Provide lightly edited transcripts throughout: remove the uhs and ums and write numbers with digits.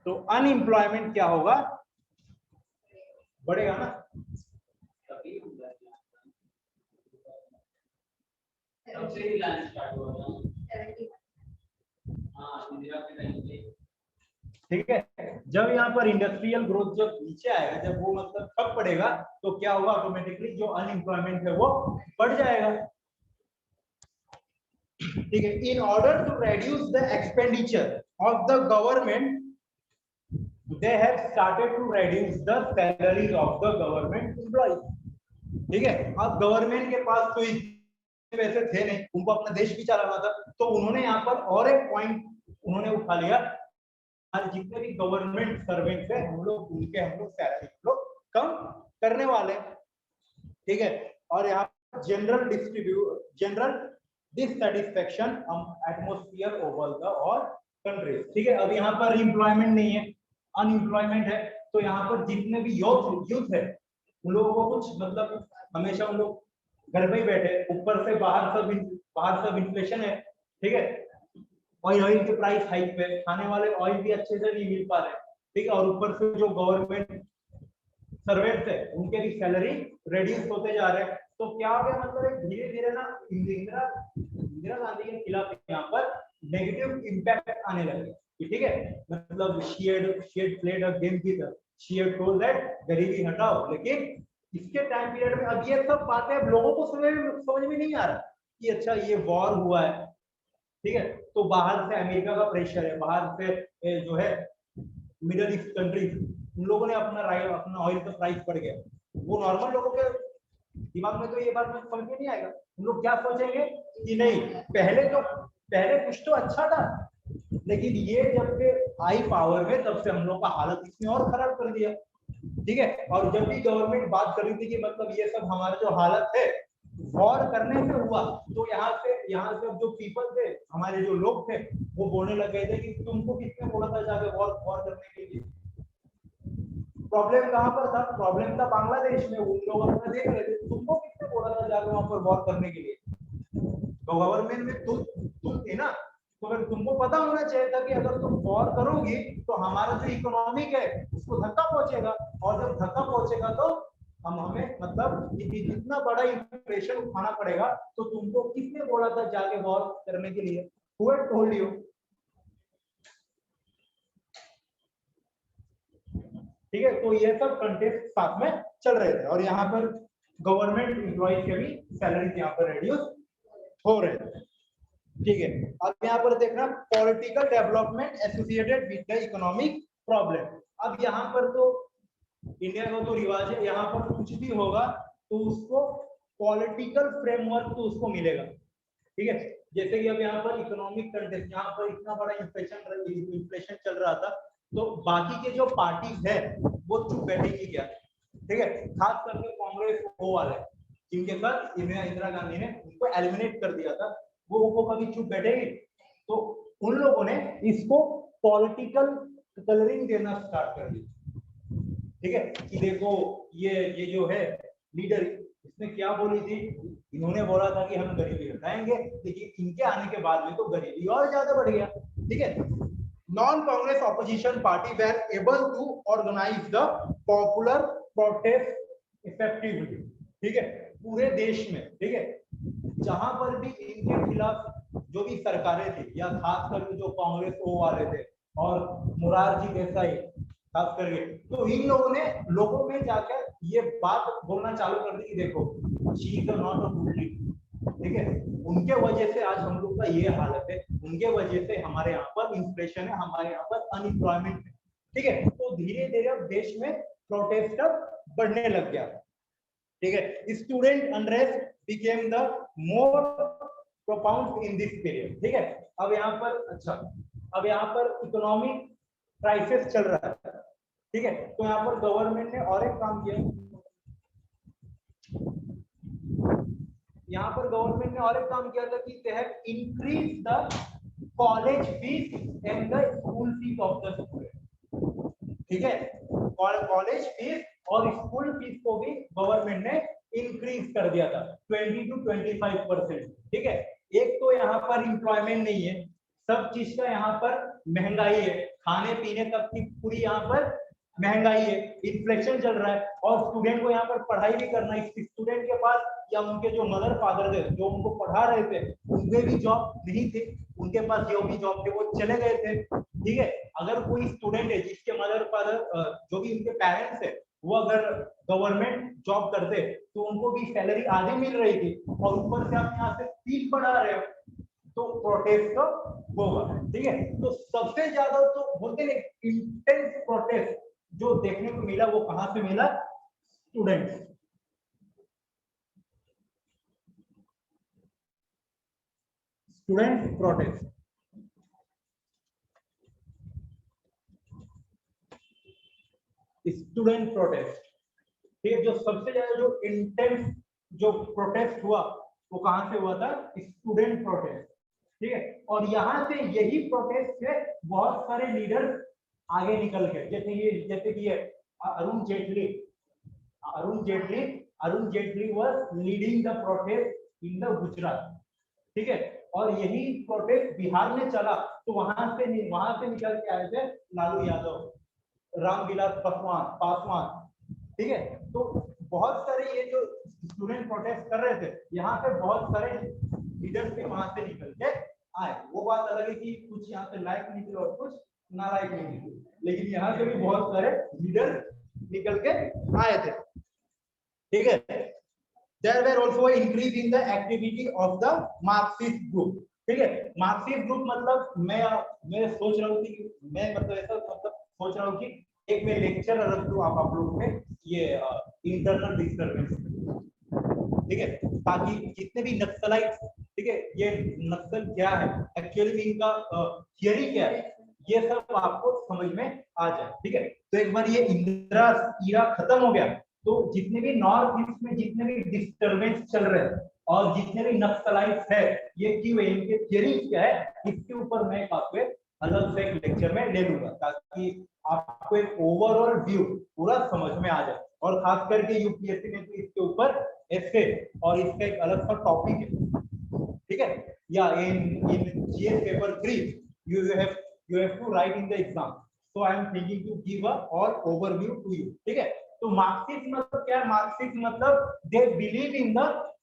तो अनएम्प्लॉयमेंट क्या होगा, बढ़ेगा ना। ठीक है, जब यहाँ पर इंडस्ट्रियल ग्रोथ जब नीचे आएगा, जब वो मतलब ठप पड़ेगा, तो क्या होगा, ऑटोमेटिकली जो अनएम्प्लॉयमेंट है वो बढ़ जाएगा। ठीक है, in order to reduce the expenditure of the government they have started to reduce the salaries of the government employees। ठीक है, अब गवर्नमेंट के पास तो पैसे थे नहीं, उनको अपना देश भी चलाना था, तो उन्होंने यहाँ पर और एक पॉइंट उन्होंने उठा लिया, आज जितने भी गवर्नमेंट सर्वेंट्स है हम लोग उनके हम लोग सैलरी हम लोग कम करने वाले। ठीक है, और यहाँ पर general dissatisfaction atmosphere over the all countries. ठीक है, अब यहाँ पर एम्प्लॉयमेंट नहीं है, अनएम्प्लॉयमेंट है, तो यहाँ पर जितने भी यूथ है उन लोगों को कुछ मतलब हमेशा उन लोग घर में ही बैठे, ऊपर से बाहर सब इन्फ्लेशन है। ठीक है, ऑयल के प्राइस हाइक पे, खाने वाले ऑयल भी अच्छे से नहीं मिल पा रहे। ठीक है, और ऊपर से जो गवर्नमेंट सर्वेंट्स है उनके भी सैलरी रिड्यूस होते जा रहे हैं। तो क्या हो गया, मतलब एक धीरे धीरे ना इंदिरा गांधी के खिलाफ यहाँ पर नेगेटिव इंपैक्ट आने लगे। ठीक है, मतलब she had played a game with her, she had told that गरीबी हटाओ, लेकिन इसके टाइम पीरियड में अब ये सब बातें अब लोगों को समझ में नहीं आ रहा कि अच्छा ये वॉर हुआ है। ठीक है, तो बाहर से अमेरिका का प्रेशर है, बाहर से जो है मिडिल ईस्ट कंट्रीज, उन लोगों ने अपना ऑयल का प्राइस बढ़ गया। वो नॉर्मल लोगों के दिमाग में तो ये बात समझ में नहीं आएगा। उन लोग क्या सोचेंगे कि नहीं, पहले कुछ तो अच्छा था, लेकिन ये जब से आई पावर में तब से हम लोग का हालत इसने और खराब कर दिया। ठीक है, और जब भी गवर्नमेंट बात कर रही थी कि मतलब ये सब हमारा जो हालत है वॉर करने से हुआ, तो यहाँ से जो पीपल थे, हमारे जो लोग थे, वो बोलने लग गए थे कि तुमको किसने बोला था जाके वॉर करने के लिए। प्रॉब्लम कहाँ पर था, प्रॉब्लम था बांग्लादेश में, उन लोग अपना देख रहे थे, तुमको किसने बोला था जाके वहां पर वॉर करने के लिए। तो गवर्नमेंट में तुम थे ना, तो अगर तुमको पता होना चाहिए था कि अगर तुम वॉर करोगी तो हमारा जो इकोनॉमिक है उसको धक्का पहुंचेगा, और जब धक्का पहुंचेगा तो हमें मतलब इतना बड़ा इन्फ्लेशन उठाना पड़ेगा। तो तुमको किसने बोला था जाके वॉर करने के लिए, हु हैड टोल्ड यू। ठीक है, तो ये सब कंटेक्स्ट साथ में चल रहे थे, और यहाँ पर गवर्नमेंट एम्प्लॉइज के भी सैलरी यहाँ पर रिड्यूस हो रहे थे। ठीक है, अब यहाँ पर देखना political development associated with the economic problem. अब यहाँ पर तो इंडिया का तो रिवाज है, यहाँ पर कुछ भी होगा तो उसको पॉलिटिकल फ्रेमवर्क तो उसको मिलेगा। ठीक है, जैसे कि अब यहाँ पर इकोनॉमिक कंटेक्स्ट, यहाँ पर इतना बड़ा इन्फ्लेशन चल रहा था, तो बाकी के जो पार्टीज है वो चुप बैठेगी क्या। ठीक है, खास करके कांग्रेस वो वाले जिनके साथ इंदिरा गांधी ने उनको एलिमिनेट कर दिया था, वो कभी चुप बैठेगी। तो उन लोगों ने इसको पॉलिटिकल कलरिंग देना स्टार्ट कर दी। ठीक है, कि देखो ये जो है लीडर, इसने क्या बोली थी, इन्होंने बोला था कि हम गरीबी हटाएंगे, लेकिन इनके आने के बाद में तो गरीबी और ज्यादा बढ़ गया। ठीक है, non Congress opposition party were able to organise the popular protest effectively. ठीक है, पूरे देश में, ठीक है, जहां पर भी इनके खिलाफ जो भी सरकारें थी, या खास करके जो कांग्रेस वो वाले थे और मुरारजी देसाई खास करके, तो इन लोगों ने लोगों में जाकर ये बात बोलना चालू कर दी कि देखो she is not a good leader. ठीक है, उनके वजह से आज हम लोग का ये हालत है, उनके वजह से हमारे यहाँ पर इन्फ्लेशन है, हमारे यहाँ पर अनएम्प्लॉयमेंट है। ठीक है, तो धीरे धीरे अब देश में प्रोटेस्ट बढ़ने लग गया। ठीक है, student unrest became the more profound in this period. ठीक है, अब यहाँ पर अब यहाँ पर इकोनॉमिक क्राइसिस चल रहा है। ठीक है, तो यहाँ पर गवर्नमेंट ने और एक काम किया, यहाँ पर गवर्नमेंट ने और एक काम किया था कि they have increase the college fees and the school fees of the student. ठीक है, कॉलेज फीस और स्कूल फीस को भी गवर्नमेंट ने इंक्रीज कर दिया था 20 to 25%। ठीक है, एक तो यहाँ पर एम्प्लॉयमेंट नहीं है, सब चीज का यहाँ पर महंगाई है, खाने पीने तक की पूरी यहाँ पर महंगाई है, इन्फ्लेशन चल रहा है, और स्टूडेंट को यहाँ पर पढ़ाई भी करना है। स्टूडेंट के पास या उनके जो मदर फादर थे जो उनको पढ़ा रहे थे उनके भी जॉब नहीं थे, उनके पास जो भी जॉब थे वो चले गए थे। ठीक है, अगर कोई स्टूडेंट है जिसके मदर फादर जो भी उनके पेरेंट्स है वो अगर गवर्नमेंट जॉब करते तो उनको भी सैलरी आधी मिल रही थी, और ऊपर से आप यहाँ से फीस बढ़ा रहे हो, तो प्रोटेस्ट तो होगा। ठीक है, तो सबसे ज्यादा तो बोलते हैं इंटेंस प्रोटेस्ट जो देखने को मिला वो कहां से मिला? Students. Student protest, student protest. ठीक है, जो सबसे ज्यादा जो इंटेंस जो प्रोटेस्ट हुआ वो कहां से हुआ था? Student protest. ठीक है, और यहां से यही प्रोटेस्ट से बहुत सारे लीडर्स आगे निकल गए, जैसे कि ये Arun Jaitley, Arun Jaitley Arun Jaitley was leading the protest in the Gujarat. ठीक है, और यही प्रोटेस्ट बिहार में चला तो वहां से निकल के आए थे लालू यादव, रामविलास पासवान। ठीक है, तो बहुत सारे ये जो स्टूडेंट प्रोटेस्ट कर रहे थे यहाँ पे बहुत सारे लीडर्स भी वहां से निकल के आए। वो बात अलग है कि कुछ यहाँ से लायक निकले और कुछ नालायक निकले, लेकिन यहाँ से भी बहुत सारे लीडर निकल के आए थे। ठीक है, there were also an increase in the activity of the Marxist group। ठीक है, मार्क्सिस्ट ग्रुप मतलब मैं सोच रहा हूँ कि मैं मतलब ऐसा मतलब सोच रहा हूँ कि एक मैं लेक्चर रख दूं आप लोगों में ये इंटरनल डिस्टर्बेंस। ठीक है, ताकि जितने भी नक्सलाइट, ठीक है, ये नक्सल क्या है एक्चुअली इनका थियरी क्या है ये सब आपको समझ में आ जाए। ठीक है, तो एक बार ये इंदिरा ईरा खत्म हो गया तो जितने भी नॉर्थ ईस्ट में जितने भी डिस्टर्बेंस चल रहे हैं और जितने भी नक्सलाइट्स है ये क्यों है, इनके थियरी क्या है, इसके ऊपर मैं आपको अलग से एक लेक्चर में ले लूंगा ताकि आपको एक ओवरऑल व्यू पूरा समझ में आ जाए। और खास करके यूपीएससी में तो इसके ऊपर एस्से और इसका एक अलग सा टॉपिक है। ठीक है, या in GS paper 3 you have to write in the exam, so I am thinking to give a all overview to you। ठीक है, तो मार्क्सिस्ट मतलब क्या है? मार्क्सिस्ट मतलब they believe in the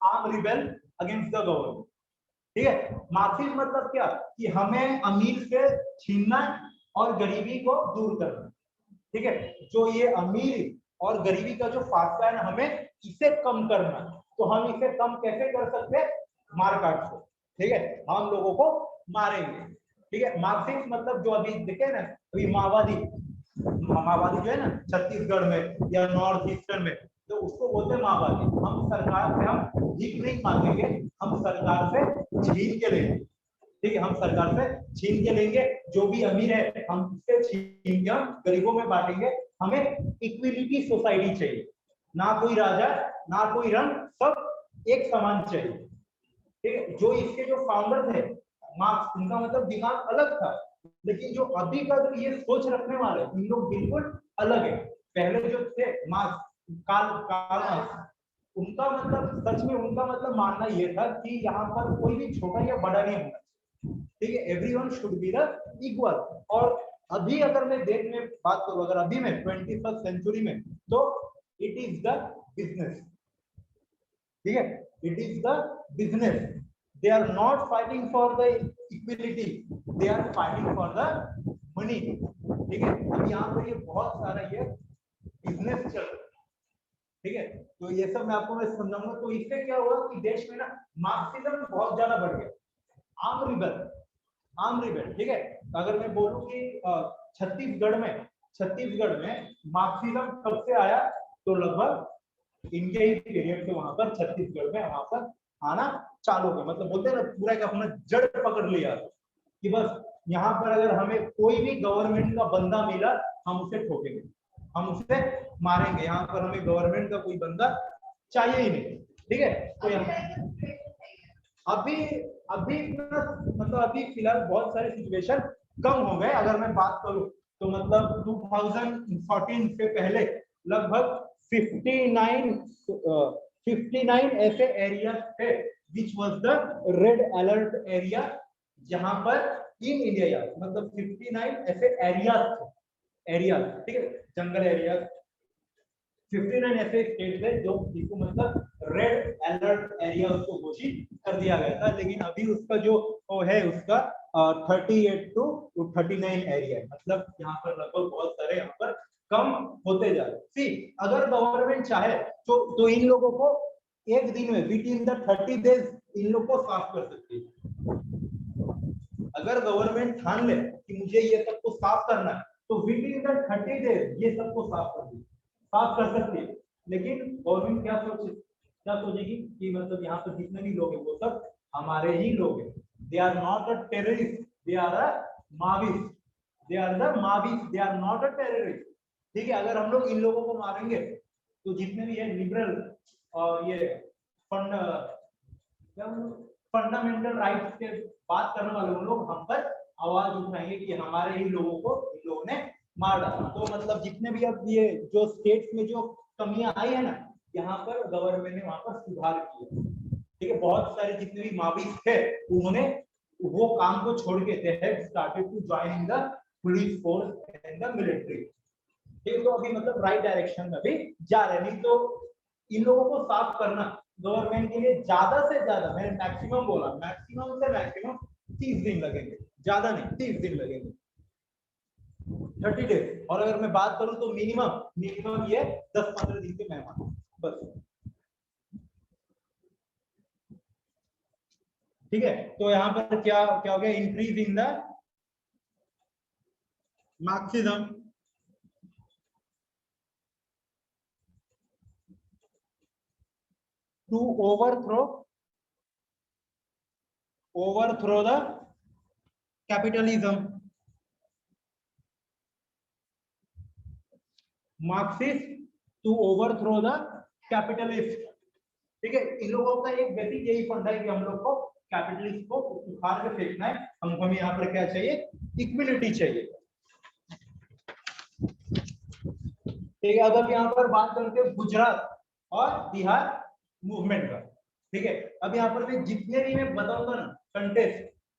arm rebel against the government. ठीक है, Marxist मतलब क्या कि हमें अमीर से छीनना और गरीबी को दूर करना। ठीक है, जो ये अमीर और गरीबी का जो फासला है ना हमें इसे कम करना। तो हम इसे कम कैसे कर सकते हैं? मार काट से। ठीक है, हम लोगों को मारेंगे। ठीक है, मार्क्सिस्ट मतलब जो अभी देखे ना अभी माओवादी जो है ना छत्तीसगढ़ में या नॉर्थ ईस्टर्न में तो उसको बोलते हैं माओवादी। हम सरकार से हम भीख नहीं मांगेंगे, हम सरकार से छीन के लेंगे। ठीक है, हम सरकार से छीन के लेंगे, जो भी अमीर है हम उससे छीन के हम गरीबों में बांटेंगे। हमें इक्विलिटी सोसाइटी चाहिए, ना कोई राजा ना कोई रंग, सब एक समान चाहिए। ठीक है, जो इसके जो फाउंडर थे मार्क्स, उनका मतलब दिमाग अलग था, लेकिन जो अभी का जो ये सोच रखने वाले इन लोग बिल्कुल अलग है। पहले जो थे मार्क्स, कार्ल मार्क्स, उनका मतलब सच में उनका मतलब मानना ये था कि यहाँ पर कोई भी छोटा या बड़ा नहीं होना। ठीक है, everyone should be the equal. और अभी अगर मैं डेट में बात करूं, अगर अभी में 21st सेंचुरी में, तो इट इज द बिजनेस। ठीक है, it is the business. They are not fighting for the equality, they are fighting for the money. ठीक है, अब यहाँ पर ये बहुत सारा ये बिजनेस चल रहा है। ठीक है, तो ये सब मैं आपको समझाऊंगा। तो इससे क्या हुआ कि देश में ना मार्क्सिज्म बहुत ज्यादा बढ़ गया, आर्म रिबेल। ठीक है, अगर मैं बोलूं कि छत्तीसगढ़ में मार्क्सिज्म कब से आया, तो लगभग इनके ही पीरियड से वहां पर छत्तीसगढ़ में वहां पर आना चालू हो। मतलब बोलते हैं ना पूरा एक अपना जड़ पकड़ लिया कि बस यहाँ पर अगर हमें कोई भी गवर्नमेंट का बंदा मिला हम उसे ठोकेंगे, हम उसे मारेंगे। यहाँ पर हमें गवर्नमेंट का कोई बंदा चाहिए ही नहीं। ठीक है, तो अभी मतलब अभी फिलहाल बहुत सारे सिचुएशन कम हो गए। अगर मैं बात करूं तो मतलब 2014 से पहले लगभग 59 ऐसे एरिया थे which was the red alert area, जहां पर इन इंडिया, मतलब 59 ऐसे एरिया, ठीक है, जंगल एरिया 59 ऐसे स्टेट थे जो जिसको मतलब रेड अलर्ट एरिया उसको घोषित कर दिया गया था, लेकिन अभी उसका जो वो है उसका 38 टू 39 एरिया है, मतलब यहाँ पर लगभग बहुत सारे यहाँ पर कम होते जा रहे। सी अगर गवर्नमेंट चाहे तो इन लोगों को एक दिन में with in the 30 days in लोग को साफ कर सकती है। अगर गवर्नमेंट ठान ले कि मुझे ये सबको साफ करना है तो विद इन द 30 डेज ये सबको साफ कर सकती है। लेकिन गवर्नमेंट क्या सोचेगी कि मतलब यहाँ पर जितने भी लोग हैं वो सब हमारे ही लोग हैं। They are not a terrorist, they are a Maoist, they are the Maoist, they are not a terrorist. ठीक है, अगर हम लोग इन लोगों को मारेंगे तो जितने भी है लिबरल और ये फंडामेंटल राइट्स के बात करने वाले लोग हम पर आवाज उठाएंगे कि हमारे ही लोगों को इन लोगों ने मार डाला। तो मतलब जितने भी अब ये जो स्टेट्स में जो कमियां आई है ना, यहाँ पर गवर्नमेंट ने वहां पर सुधार किया। ठीक है, बहुत सारे जितने भी माविस्ट थे उन्होंने वो काम को छोड़ के they have started to join the police force and the military. ठीक है, तो अभी मतलब राइट डायरेक्शन में भी जा रहे। नहीं तो इन लोगों को साफ करना गवर्नमेंट के लिए ज्यादा से ज्यादा, मैंने मैक्सिमम बोला, मैक्सिमम से मैक्सिमम 30 दिन लगेंगे, ज्यादा नहीं 30 दिन लगेंगे, 30 डेज। और अगर मैं बात करूं तो मिनिमम ये 10-15 दिन के मेहमान बस। ठीक है, तो यहाँ पर क्या क्या हो गया, increase in the Marxism, to overthrow the capitalism, Marxist to overthrow the capitalist. ठीक है, इन लोगों का एक बेसिक यही फंडा है कि हम लोग को कैपिटलिस्ट को उखाड़ के फेंकना है। हमको हमें यहाँ पर क्या चाहिए, इक्विलिटी चाहिए। ठीक है, अब यहाँ पर बात करते हैं गुजरात और बिहार मूवमेंट का। ठीक है, अब यहाँ पर भी जितने भी मैं बताऊंगा ना कंटेस्ट,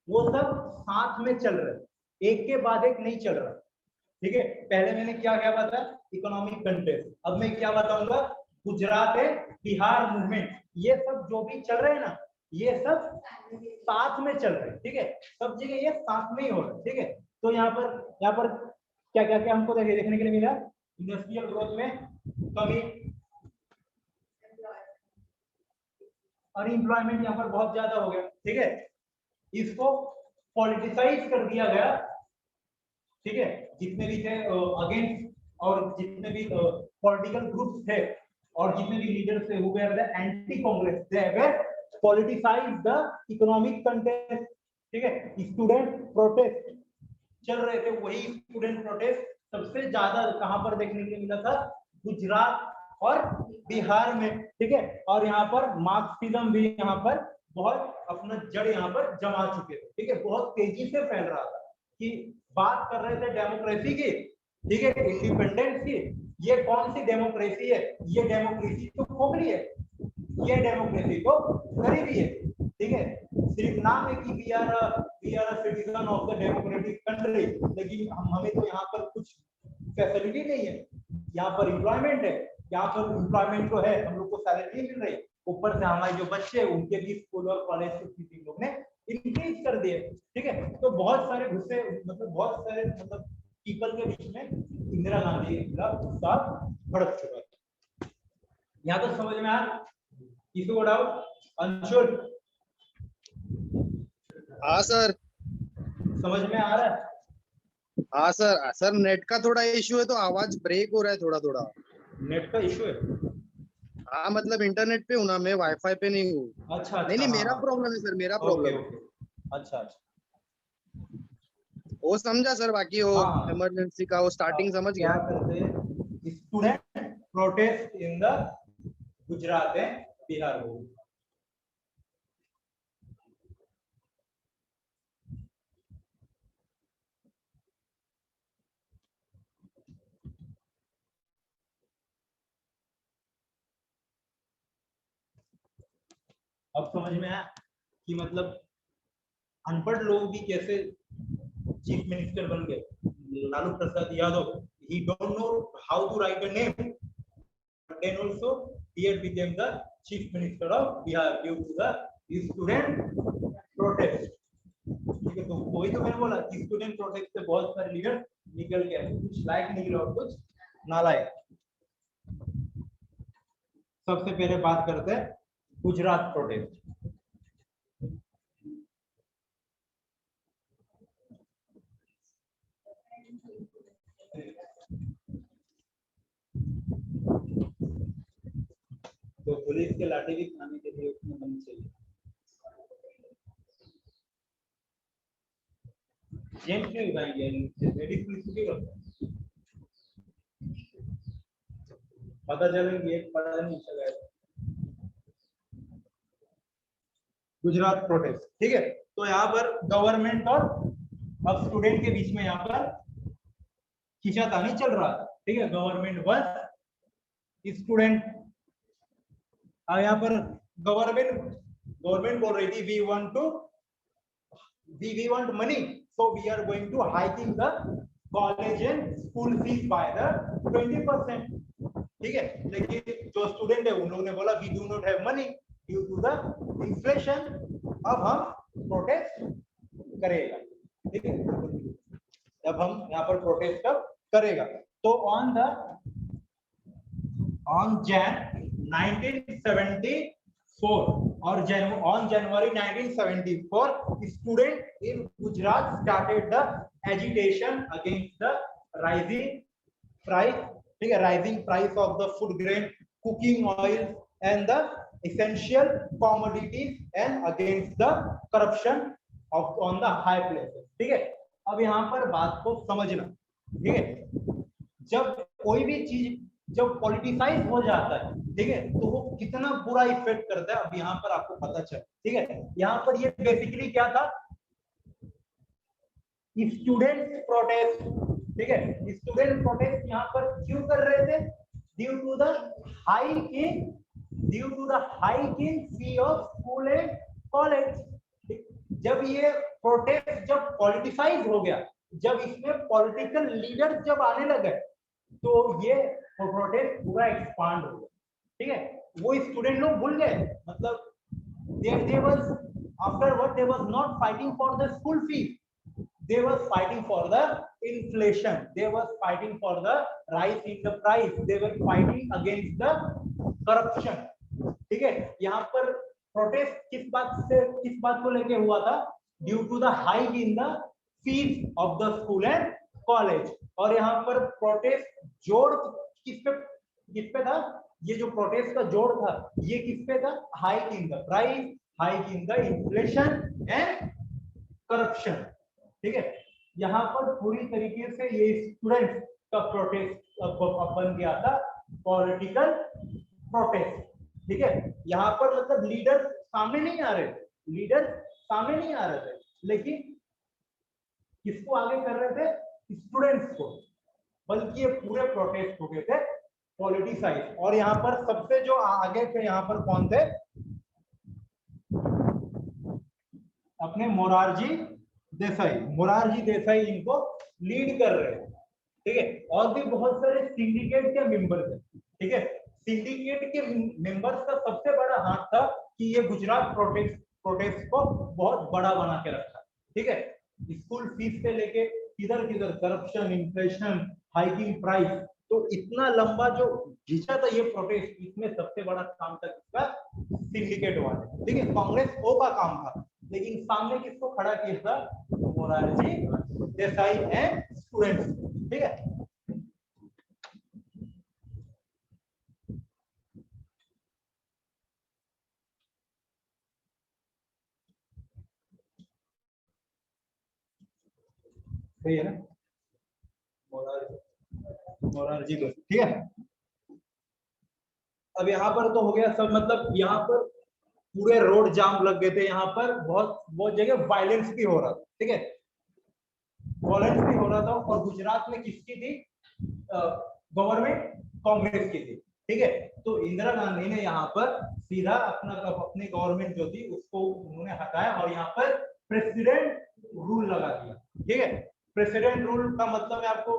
वो सब साथ में चल रहे, एक के बाद एक नहीं चल रहा। ठीक है, पहले मैंने क्या क्या बताया, इकोनॉमिक कंटेस्ट। अब मैं क्या बताऊंगा, गुजरात है, बिहार मूवमेंट, ये सब जो भी चल रहे हैं ना, ये सब साथ में चल रहे हैं। ठीक है, सब जगह ये साथ में ही हो रहा है। ठीक है, तो यहाँ पर क्या क्या क्या हमको देखने के लिए मिला, इंडस्ट्रियल ग्रोथ में कमी, अनएम्प्लॉयमेंट यहाँ पर बहुत ज्यादा हो गया। ठीक है, इसको पॉलिटिसाइज कर दिया गया। ठीक है, जितने भी थे अगेंस्ट और जितने भी पॉलिटिकल ग्रुप्स थे और जितने भी लीडर्स थे who were the anti Congress, they have politicised the economic contest. ठीक है, स्टूडेंट प्रोटेस्ट चल रहे थे, वही स्टूडेंट प्रोटेस्ट सबसे ज्यादा कहां पर देखने के लिए मिला था, गुजरात और बिहार में। ठीक है, और यहाँ पर मार्क्सिज्म भी यहाँ पर बहुत अपना जड़ यहाँ पर जमा चुके थे। ठीक है, बहुत तेजी से फैल रहा था कि बात कर रहे थे डेमोक्रेसी की, ठीक है, इंडिपेंडेंस की। ये कौन सी डेमोक्रेसी है, ये डेमोक्रेसी तो खोखली है, ये डेमोक्रेसी तो गरीबी है। ठीक है, सिर्फ नाम है कि we are citizen of the democratic country, लेकिन हमें तो यहाँ पर कुछ फैसिलिटी नहीं है। यहाँ पर एम्प्लॉयमेंट है, यहाँ पर एम्प्लॉयमेंट तो है, हम लोग को सैलरी मिल रही है, ऊपर से हमारे जो बच्चे उनके भी स्कूल और कॉलेज की फीस लोग ने इंक्रीज कर दिए। ठीक है, तो बहुत सारे गुस्से, मतलब बहुत सारे मतलब पीपल के बीच में इंदिरा गांधी के खिलाफ गुस्सा भड़क चुका है। यहाँ तो समझ में आया, किसी को डाउट? अंशुल, हाँ सर, समझ में आ रहा है? हाँ सर। सर नेट का थोड़ा इश्यू है तो आवाज ब्रेक हो रहा है थोड़ा थोड़ा। नेट का इशू है? हाँ मतलब इंटरनेट पे हूँ ना, मैं वाईफाई पे नहीं हूँ। अच्छा नहीं नहीं, हाँ मेरा हाँ, प्रॉब्लम है सर, मेरा ओके प्रॉब्लम है। ओके, अच्छा अच्छा, वो समझा सर, बाकी वो हाँ हाँ। इमरजेंसी का वो स्टार्टिंग समझ क्या गया। करते हैं, student protest in the Gujarat है, बिहार हो। अब समझ में आया कि मतलब अनपढ़ लोग भी कैसे चीफ मिनिस्टर बन गए, Lalu Prasad Yadav, he don't know how to write a name, but then also he had became the chief minister of Bihar due to the student protest. ठीक है, तो वही तो मैंने बोला कि स्टूडेंट प्रोटेस्ट से बहुत सारे लीडर निकल गए, कुछ लायक निकले और कुछ नालायक। सबसे पहले बात करते हैं गुजरात प्रोटेस्ट। तो पुलिस के लाठी भी खाने के लिए उसमें होनी चाहिए। जेंट्स क्यों उठाएंगे, लेडीज पुलिस क्यों करते हैं? पता चलेगा एक पढ़ा नहीं चला। गुजरात प्रोटेस्ट, ठीक है। तो यहाँ पर गवर्नमेंट और अब स्टूडेंट के बीच में यहाँ पर खींचातानी चल रहा है, ठीक है। Government versus student. अब यहाँ पर गवर्नमेंट बोल रही थी we want money, so we are going to hiking the college and school fees by the 20%, ठीक है। लेकिन जो स्टूडेंट है उन लोगों ने बोला we do not have money due to the inflation, अब हम प्रोटेस्ट करेगा, ठीक है। अब हम यहाँ पर प्रोटेस्ट करेगा। तो ऑन Jan 1974 और on January 1974 student in Gujarat started the agitation against the rising price, ठीक है, rising price of the food grain, cooking oil and the essential commodities and against the corruption on the high places, ठीक है। अब यहाँ पर बात को समझना, ठीक है। जब कोई भी चीज जब पॉलिटिसाइज हो जाता है, ठीक है, तो वो कितना बुरा इफेक्ट करता है अब यहाँ पर आपको पता चले, ठीक है। यहाँ पर ये बेसिकली क्या था, स्टूडेंट प्रोटेस्ट, ठीक है। स्टूडेंट प्रोटेस्ट यहाँ पर क्यों कर रहे थे? Due to the hike in fee of school and college. जब ये प्रोटेस्ट जब पॉलिटिसाइज हो गया, जब इसमें पॉलिटिकल लीडर जब आने लगे, तो ये प्रोटेस्ट पूरा एक्सपांड हो गया, ठीक है। वो स्टूडेंट लोग भूल गए, मतलब they was afterward they was not fighting for the school fees, they was fighting for the inflation, they was fighting for the rise in the price, they were fighting against the corruption, ठीक है। यहाँ पर protest किस बात को लेके हुआ था? Due to the hike in the fees of the school and college. और यहाँ पर प्रोटेस्ट जोड़ किस पे था? ये जो प्रोटेस्ट का जोड़ था ये किस पे था? Hike in the price, hike in the inflation and corruption, ठीक है। यहाँ पर पूरी तरीके से ये स्टूडेंट का प्रोटेस्ट बन गया था पॉलिटिकल प्रोटेस्ट, ठीक है। यहाँ पर मतलब लीडर सामने नहीं आ रहे थे, लेकिन किसको आगे कर रहे थे? स्टूडेंट्स को, बल्कि ये पूरे प्रोटेस्ट हो गए थे पॉलिटिसाइज। और यहाँ पर सबसे जो आगे थे यहाँ पर कौन थे? अपने मोरारजी देसाई इनको लीड कर रहे हैं, ठीक है। और भी बहुत सारे सिंडिकेट के मेंबर थे, ठीक है। सिंडिकेट के मेंबर्स का सबसे बड़ा हाथ था कि ये गुजरात प्रोटेस्ट को बहुत बड़ा बना के रखा, ठीक है। स्कूल फीस से लेके किधर करप्शन, इन्फ्लेशन, हाइकिंग प्राइस, तो इतना लंबा जो खींचा था ये प्रोटेस्ट, इसमें सबसे बड़ा काम था किसका? सिंडिकेट वाले, ठीक है। कांग्रेस ओ का काम था, लेकिन सामने किसको खड़ा किया था? मोरारजी देसाई एंड स्टूडेंट्स, ठीक है। सही है ना? मोरारजी देसाई, ठीक है। अब यहाँ पर तो हो गया सब, मतलब यहाँ पर पूरे रोड जाम लग गए थे, यहाँ पर बहुत जगह वायलेंस भी हो रहा था, ठीक है। वायलेंस भी हो रहा था। और गुजरात में किसकी थी गवर्नमेंट? कांग्रेस की थी, ठीक है। तो इंदिरा गांधी ने यहाँ पर सीधा अपनी गवर्नमेंट जो थी उसको उन्होंने हटाया और यहाँ पर प्रेसिडेंट रूल लगा दिया, ठीक है। प्रेसिडेंट रूल का मतलब मैं आपको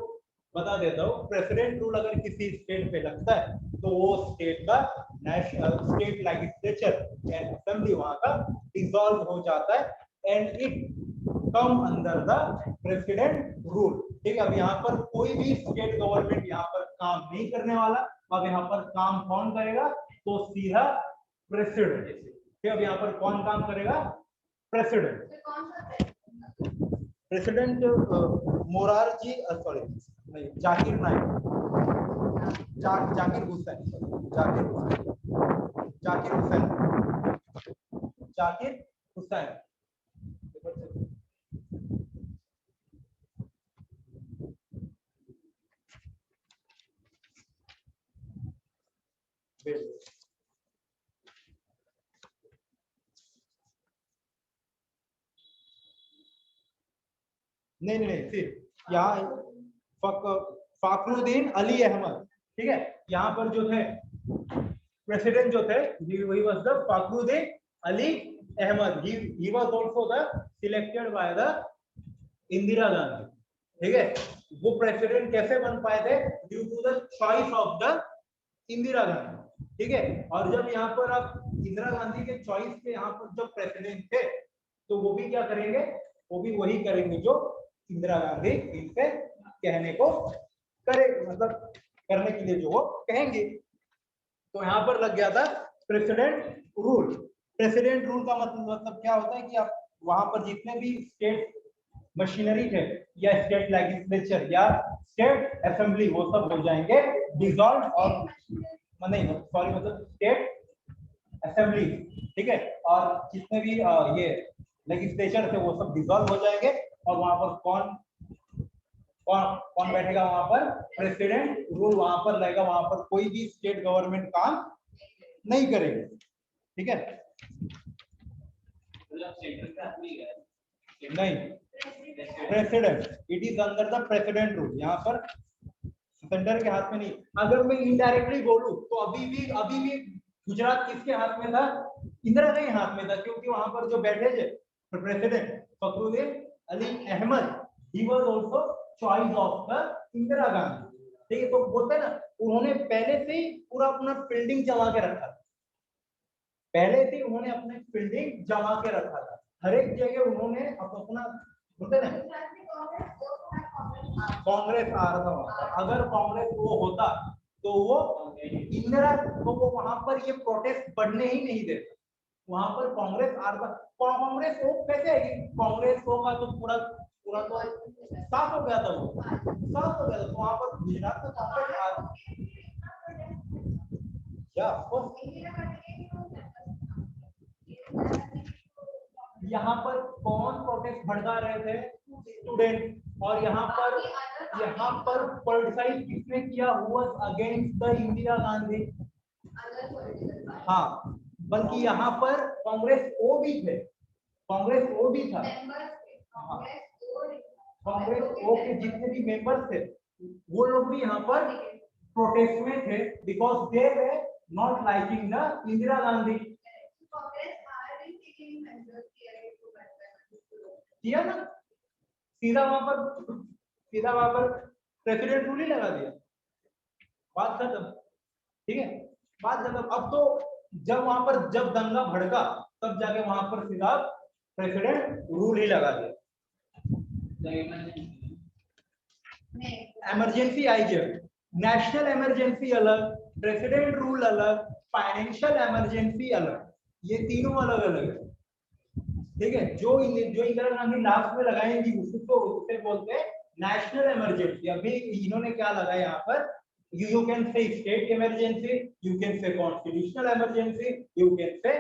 बता देता हूँ। प्रेसिडेंट रूल अगर किसी स्टेट पे लगता है तो वो स्टेट का national state legislature and assembly वहां का डिसॉल्व हो जाता है and it come under the president rule. ठीक है, अब यहाँ पर कोई भी स्टेट गवर्नमेंट यहाँ पर काम नहीं करने वाला। अब यहाँ पर काम कौन करेगा? तो सीधा प्रेसिडेंट। ठीक, अब यहाँ पर कौन काम करेगा? प्रेसिडेंट। प्रेसिडेंट मोरारजी सॉरी नहीं, जाकिर नाइक, जाकिर हुसैन, जाकिर हुसैन। नहीं नहीं नहीं, फिर यहाँ फाखरुद्दीन अली अहमद। ठीक है, यहाँ पर जो थे प्रेसिडेंट जो थे वही was the Fakhruddin Ali Ahmed. He was also the selected by the Indira Gandhi. ठीक है, वो प्रेसिडेंट कैसे बन पाए थे? Due to the choice of the Indira Gandhi. ठीक है, और जब यहाँ पर आप इंदिरा गांधी के चॉइस पे यहाँ पर जब प्रेसिडेंट थे तो वो भी क्या करेंगे? वो भी वही करेंगे जो इंदिरा गांधी इनसे कहने को करे, मतलब करने के लिए जो वो कहेंगे। तो यहाँ पर लग गया था प्रेसिडेंट रूल। प्रेसिडेंट रूल का मतलब क्या होता है कि आप वहां पर जितने भी स्टेट मशीनरी थे या स्टेट लेजिस्लेचर या स्टेट असेंबली वो सब हो जाएंगे डिसॉल्व, और नहीं सॉरी मतलब स्टेट असेंबली। ठीक है, और जितने भी ये लेजिस्लेचर थे वो सब डिसॉल्व हो जाएंगे और वहां पर कौन कौन कौन बैठेगा? वहां पर प्रेसिडेंट रूल वहां पर रहेगा। वहां पर कोई भी स्टेट गवर्नमेंट काम नहीं करेगी। ठीक है, नहीं, president, it is under the president rule. यहाँ पर सेंटर के हाथ में नहीं। अगर मैं इनडायरेक्टली बोलूं तो अभी भी गुजरात किसके हाथ में था? इंदिरा के हाथ में था, क्योंकि वहां पर जो बैठे थे president Fakhruddin Ali Ahmed, he was also choice of the Indira Gandhi. ठीक है, तो बोलते हैं ना उन्होंने पहले से ही पूरा अपना फील्डिंग जमा के रखा था। पहले से उन्होंने अपने फील्डिंग जमा के रखा था। हर एक जगह उन्होंने अपना बोलते ना कांग्रेस आ रहा था। अगर कांग्रेस वो होता तो वो इंदिरा तो वो वहां पर ये प्रोटेस्ट बढ़ने ही नहीं देता। वहां पर कांग्रेस आ रहा था। कांग्रेस वो कैसे है? कांग्रेस होगा तो पूरा पूरा तो साफ हो गया था, वो साफ हो गया था। तो वहां पर गुजरात में कांग्रेस आ रहा यहाँ पर कौन प्रोटेस्ट भड़का रहे थे? स्टूडेंट। और यहाँ पर पॉलिटिसाइज किसने किया? हुआ अगेंस्ट द इंदिरा गांधी। हाँ, बल्कि यहाँ पर कांग्रेस ओ भी थे, कांग्रेस ओ भी था। हाँ, कांग्रेस ओ के जितने भी मेंबर्स थे वो लोग भी यहाँ पर प्रोटेस्ट में थे because they way not liking the Indira Gandhi. किया ना, सीधा वहां पर प्रेसिडेंट रूल ही लगा दिया, बात खत्म। ठीक है, बात खत्म। अब तो जब वहां पर जब दंगा भड़का तब जाके वहां पर सीधा प्रेसिडेंट रूल ही लगा दिया। इमरजेंसी आई गया, नेशनल इमरजेंसी अलग, प्रेसिडेंट रूल अलग, फाइनेंशियल इमरजेंसी अलग, ये तीनों अलग अलग है। ठीक है, जो इंदिरा गांधी लास्ट में लगाएंगी उसे बोलते हैं नेशनल इमरजेंसी। अभी इन्होंने क्या लगाया यहाँ पर? You can say state emergency, you can say constitutional emergency, you can say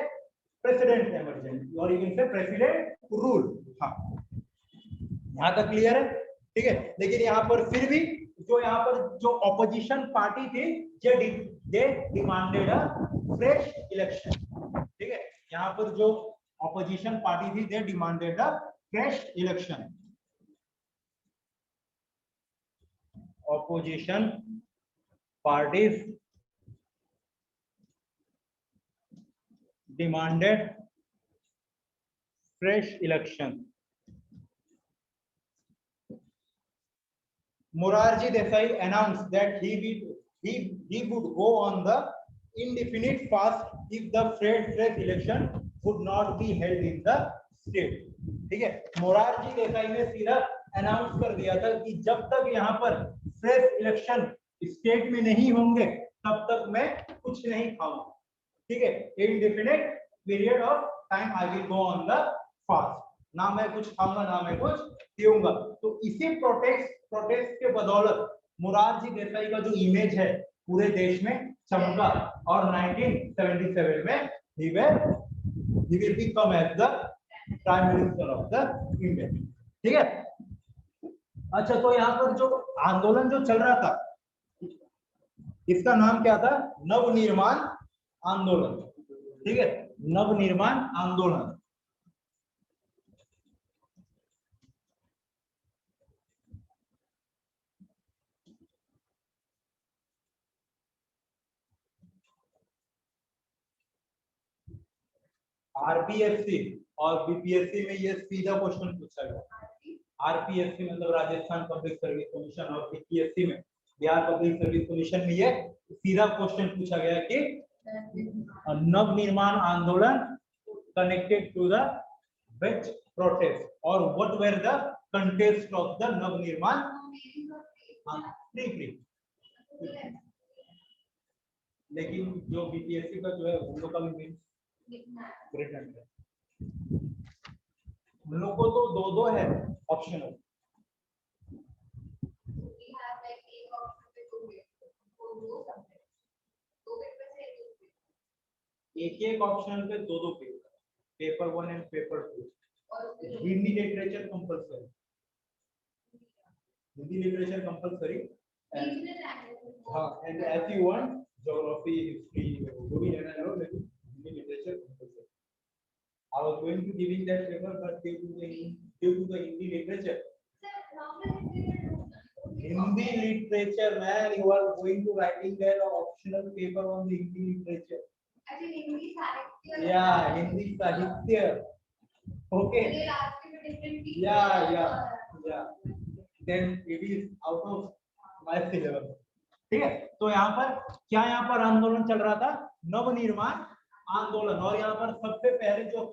president emergency, और you can say president rule. हाँ, यहाँ तक क्लियर है? ठीक है, लेकिन यहाँ पर फिर भी जो यहाँ पर जो ऑपोजिशन पार्टी थी they demanded a fresh election. ठीक है, यहाँ पर जो ऑपोजिशन पार्टी थी they demanded a fresh election. Opposition parties demanded fresh election. Morarji Desai announced that he would go on the indefinite fast if the fresh election would not be held in the state. ठीक है, मोरारजी देसाई ने सीधा announce कर दिया था कि जब तक यहाँ पर फ्रेश इलेक्शन स्टेट में नहीं होंगे तब तक मैं कुछ नहीं खाऊंगा. ठीक है, indefinite period of time I will go on the fast. ना मैं कुछ खाऊंगा ना मैं कुछ पीऊंगा. तो इसी प्रोटेस्ट के बदौलत मोरारजी देसाई का जो इमेज है पूरे देश में चमका और 1977 में he will become as the prime minister of the India. ठीक है, अच्छा तो यहाँ पर जो आंदोलन जो चल रहा था इसका नाम क्या था? नवनिर्माण आंदोलन. ठीक है, नवनिर्माण आंदोलन. आरपीएससी और बीपीएससी में ये सीधा क्वेश्चन पूछा गया. आरपीएससी मतलब राजस्थान पब्लिक सर्विस कमीशन और बीपीएससी में बिहार पब्लिक सर्विस कमीशन में ये सीधा क्वेश्चन पूछा गया कि Navnirman Andolan connected to the which protest और what were the contest of the Navnirman. Free लेकिन जो बीपीएससी का जो है उन लोग का भी ब्रिटेन है. उन लोग को तो दो है ऑप्शनल. एक ऑप्शनल पे दो paper 1 and paper 2. Hindi literature compulsory. Hindi literature compulsory. हाँ, and if you want geography history वो भी लेना है लेकिन Hindi literature compulsory. I was going to giving that paper but due to the Hindi literature. Hindi literature man, you are going to writing that optional paper on the Hindi literature. I think Hindi Sahitya. Yeah, Hindi Sahitya. Okay. Yeah. Then it is out of my syllabus. ठीक है, तो यहाँ पर क्या यहाँ पर आंदोलन चल रहा था? नवनिर्माण आंदोलन. और यहाँ पर सबसे पहले जो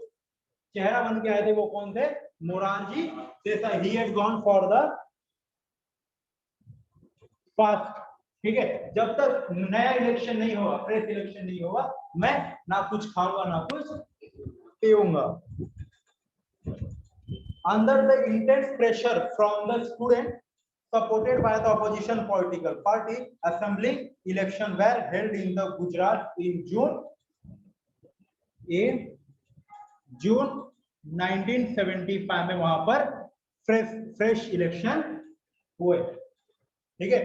चेहरा बन के आए थे वो कौन थे? Morarji Desai. He had gone for the fast. ठीक है, जब तक नया इलेक्शन नहीं होगा, फ्रेश इलेक्शन नहीं होगा, मैं ना कुछ खाऊंगा ना कुछ पीऊंगा. Under the intense pressure from the student supported by the opposition political party, assembly election were held in the Gujarat in June 1975 में वहां पर फ्रेश इलेक्शन हुए. ठीक है,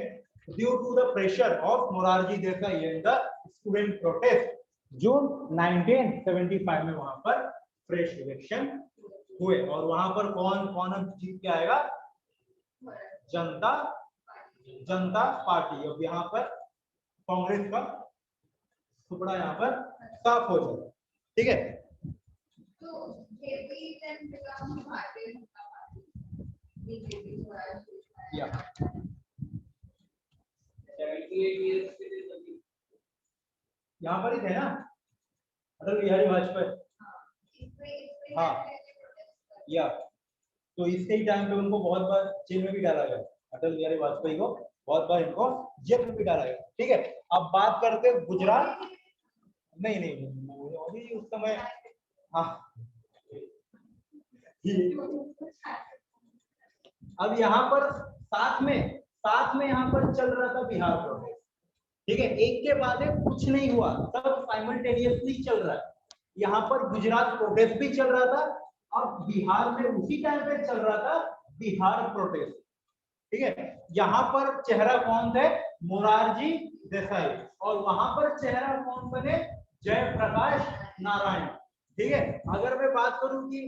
due to the pressure of Morarji Desai and the student protest June 1975 में वहां पर fresh election हुए. और वहां पर कौन जीत के आएगा? जनता पार्टी. अब यहाँ पर कांग्रेस का टुकड़ा यहाँ पर साफ हो जाएगा. ठीक है, यहाँ पर ही थे ना अटल बिहारी वाजपेयी. हाँ, या तो इसके ही टाइम पे उनको बहुत बार जेल में भी डाला गया. अटल बिहारी वाजपेयी को बहुत बार इनको जेल में भी डाला गया. ठीक है, अब बात करते हैं गुजरात. नहीं उस समय. हाँ, अब यहाँ पर साथ में यहाँ पर चल रहा था बिहार प्रोटेस्ट. ठीक है, एक के बाद एक कुछ नहीं हुआ, सब साइमल्टेनियसली चल रहा है. यहाँ पर गुजरात प्रोटेस्ट भी चल रहा था और बिहार में उसी टाइम पे चल रहा था बिहार प्रोटेस्ट. ठीक है, यहाँ पर चेहरा कौन थे? मोरारजी देसाई. और वहां पर चेहरा कौन बने? जयप्रकाश नारायण. ठीक है, अगर मैं बात करूं कि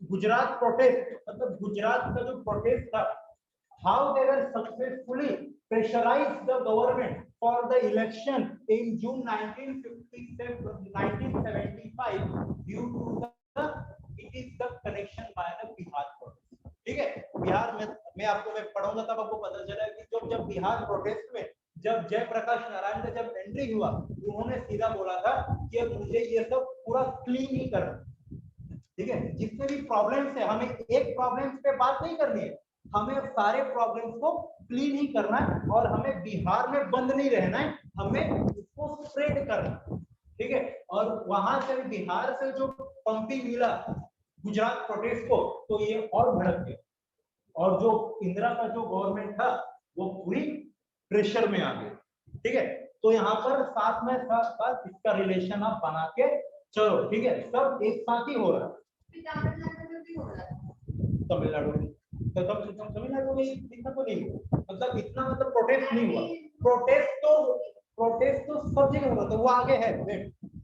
गुजरात प्रोटेस्ट मतलब गुजरात का जो प्रोटेस्ट था, how they were successfully pressurise the government for the election in June 1975 due to the it is the connection by the Bihar protest. ठीक है। बिहार में मैं पढ़ूंगा तब आपको पता चला कि जब बिहार प्रोटेस्ट में जब जयप्रकाश नारायण का जब एंट्री हुआ, उन्होंने सीधा बोला था कि मुझे ये सब पूरा क्लीन ही करना, ठीक है। जितने भी प्रॉब्लम्स है, हमें एक प्रॉब्लम्स पे बात नहीं करनी है, हमें सारे प्रॉब्लम्स को क्लीन ही करना है और हमें बिहार में बंद नहीं रहना है, हमें उसको स्प्रेड करना है, ठीक है। और वहां से बिहार से जो पंपी मिला गुजरात प्रोटेस्ट को, तो ये और भड़क गया और जो इंदिरा का जो गवर्नमेंट था वो पूरी प्रेशर में आ गई, ठीक है। तो यहाँ पर साथ में साथ इसका रिलेशन आप बना के चलो, ठीक है। सब एक साथ ही हो रहा है। तमिलनाडु में तो तमिलनाडु में इतना तो नहीं हुआ, मतलब इतना मतलब प्रोटेस्ट नहीं हुआ। प्रोटेस्ट तो सब जगह हो रहा था, वो आगे है,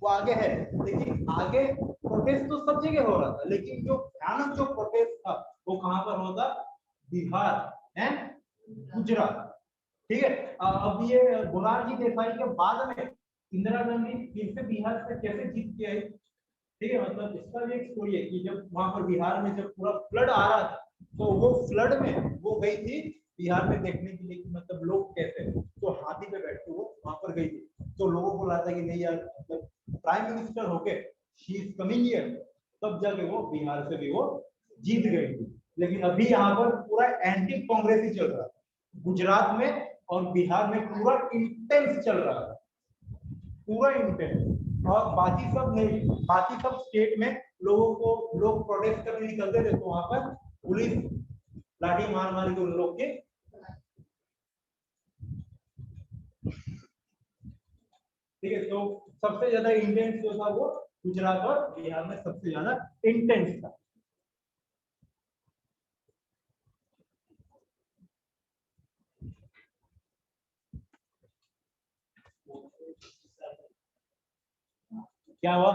वो आगे है, लेकिन आगे प्रोटेस्ट तो सब जगह हो रहा था, लेकिन जो भयानक जो प्रोटेस्ट था वो कहां पर होता? बिहार एंड गुजरात, ठीक है। अब ये मोरारजी देसाई के बाद में इंदिरा गांधी फिर से बिहार से कैसे जीत के आई, ठीक है। मतलब इसका भी एक स्टोरी है कि जब वहां पर बिहार में जब पूरा फ्लड आ रहा था, तो वो फ्लड में वो गई थी बिहार में देखने के लिए कि मतलब लोग कैसे, तो हाथी पे बैठ के वो वहां पर गई थी, तो लोगों को लगा था कि नहीं यार, मतलब प्राइम मिनिस्टर होके शी इज कमिंग हियर, तब जाके वो बिहार से भी वो जीत गई थी। लेकिन अभी यहाँ पर पूरा एंटी कांग्रेस ही चल रहा है गुजरात में, और बिहार में पूरा इंटेंस चल रहा है, पूरा इंटेंस। और बाकी सब नहीं, बाकी सब स्टेट में लोग प्रोटेस्ट करने निकलते थे, तो वहां पर पुलिस लाठी मार मार के उन लोग के, ठीक है। तो सबसे ज्यादा इंटेंस जो था वो गुजरात और बिहार में सबसे ज्यादा इंटेंस था। क्या हुआ?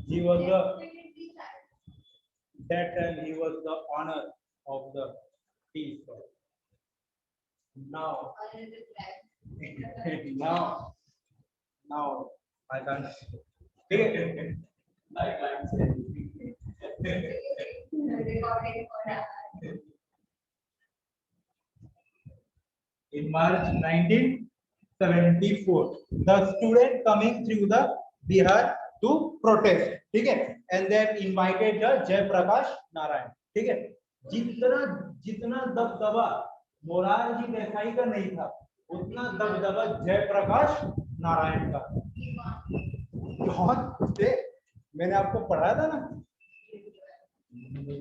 He was that time he was the honor of the peace. Now, now I can't. In March 1974, the student coming through the Bihar to protest, ठीक है, and then invited the Jayaprakash Narayan, ठीक है। जितना जितना दबदबा मोरारजी देसाई का नहीं था, उतना दबदबा जयप्रकाश नारायण का। बहुत मैंने आपको पढ़ाया था ना,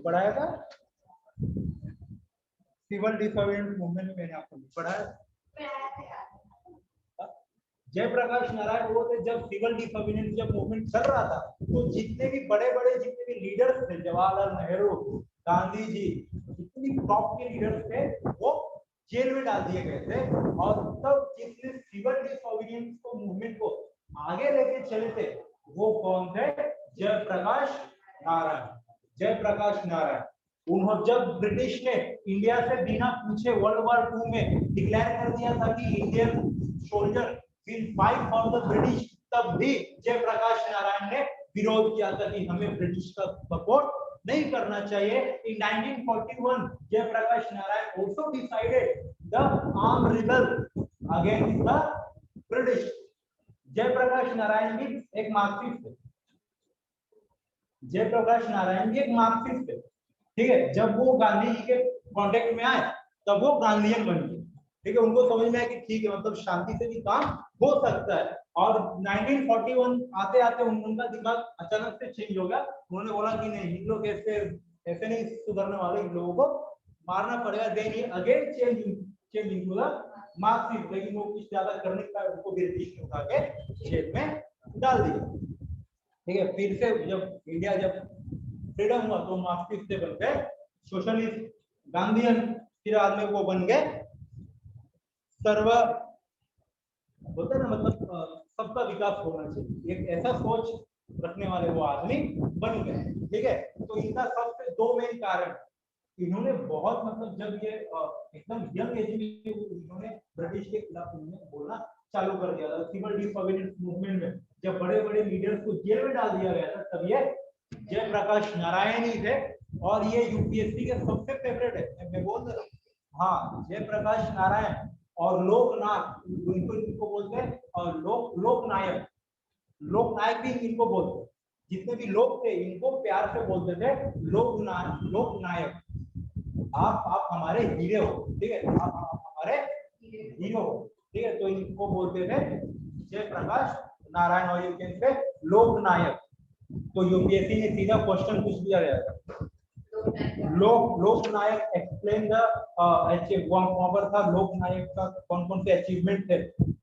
पढ़ाया था सिविल डिसोबीडियंस मूवमेंट, मैंने आपको पढ़ाया। जयप्रकाश नारायण वो थे जब सिविल डिसोबीडियंस जब मूवमेंट चल रहा था, तो जितने भी बड़े बड़े जितने भी लीडर्स थे, जवाहरलाल नेहरू, गांधी जी, जितने भी टॉप के लीडर्स थे वो जेल में डाल दिए गए थे। और तब जिसने सिविल डिसोबीडियंस को मूवमेंट को आगे लेके चले थे वो कौन थे? जयप्रकाश नारायण। जयप्रकाश नारायण उन्होंने, जब ब्रिटिश ने इंडिया से बिना पूछे वर्ल्ड वॉर 2 में डिक्लेयर कर दिया था कि Indian soldier will fight for the British, तब भी जयप्रकाश नारायण ने विरोध किया था कि हमें ब्रिटिश का सपोर्ट नहीं करना चाहिए। इन 1941 Jayaprakash Narayan also decided the armed rebel against the British। Jayaprakash Narayan भी एक मार्क्सिस्ट थे, जयप्रकाश नारायण भी एक मार्क्सिस्ट थे, ठीक है। जब वो गांधी जी के कांटेक्ट में आए तब वो गांधीयन बन गए, ठीक है। उनको समझ में आया कि ठीक है, मतलब शांति से भी काम हो सकता है। और 1941 आते आते उनका दिमाग अचानक से चेंज हो गया, उन्होंने बोला कि नहीं, इन लोग ऐसे नहीं सुधरने वाले, इन लोगों को मारना पड़ेगा। Then he again change into the Marxist, लेकिन वो कुछ ज्यादा करने का उनको ब्रिटिश ने उठा के जेल में डाल दिया, ठीक है। फिर से जब इंडिया जब फ्रीडम हुआ तो मार्क्सिस्ट से बन गए सोशलिस्ट, गांधीयन, फिर आदमी वो बन गए सर्व, बोलते ना, मतलब सबका विकास होना चाहिए, एक ऐसा सोच रखने वाले वो आदमी बन गए, ठीक है। तो इनका सबसे दो मेन कारण, इन्होंने बहुत मतलब जब ये एकदम यंग एज में इन्होंने ब्रिटिश के खिलाफ बोलना चालू कर दिया था सिविल डिसोबीडियंस मूवमेंट में। जब बड़े बड़े लीडर्स को जेल में डाल दिया गया था तब ये जयप्रकाश नारायण ही थे। और ये यूपीएससी के सबसे फेवरेट है, मैं बोल रहा हूँ। हाँ, जयप्रकाश नारायण और लोकनाथ, इनको बोलते हैं, और लोकनायक, लोकनायक भी इनको बोलते हैं। जितने भी लोग थे इनको प्यार से बोलते थे लोकनायक। आप हमारे हीरो हो, ठीक है, आप हमारे हीरो हो, ठीक है। तो इनको बोलते थे जयप्रकाश नारायण, और यू कैन से लोकनायक। तो यूपीएससी ने सीधा क्वेश्चन पूछ दिया गया था, लोकनायक एक्सप्लेन द वहां पर था लोकनायक का कौन कौन से अचीवमेंट थे।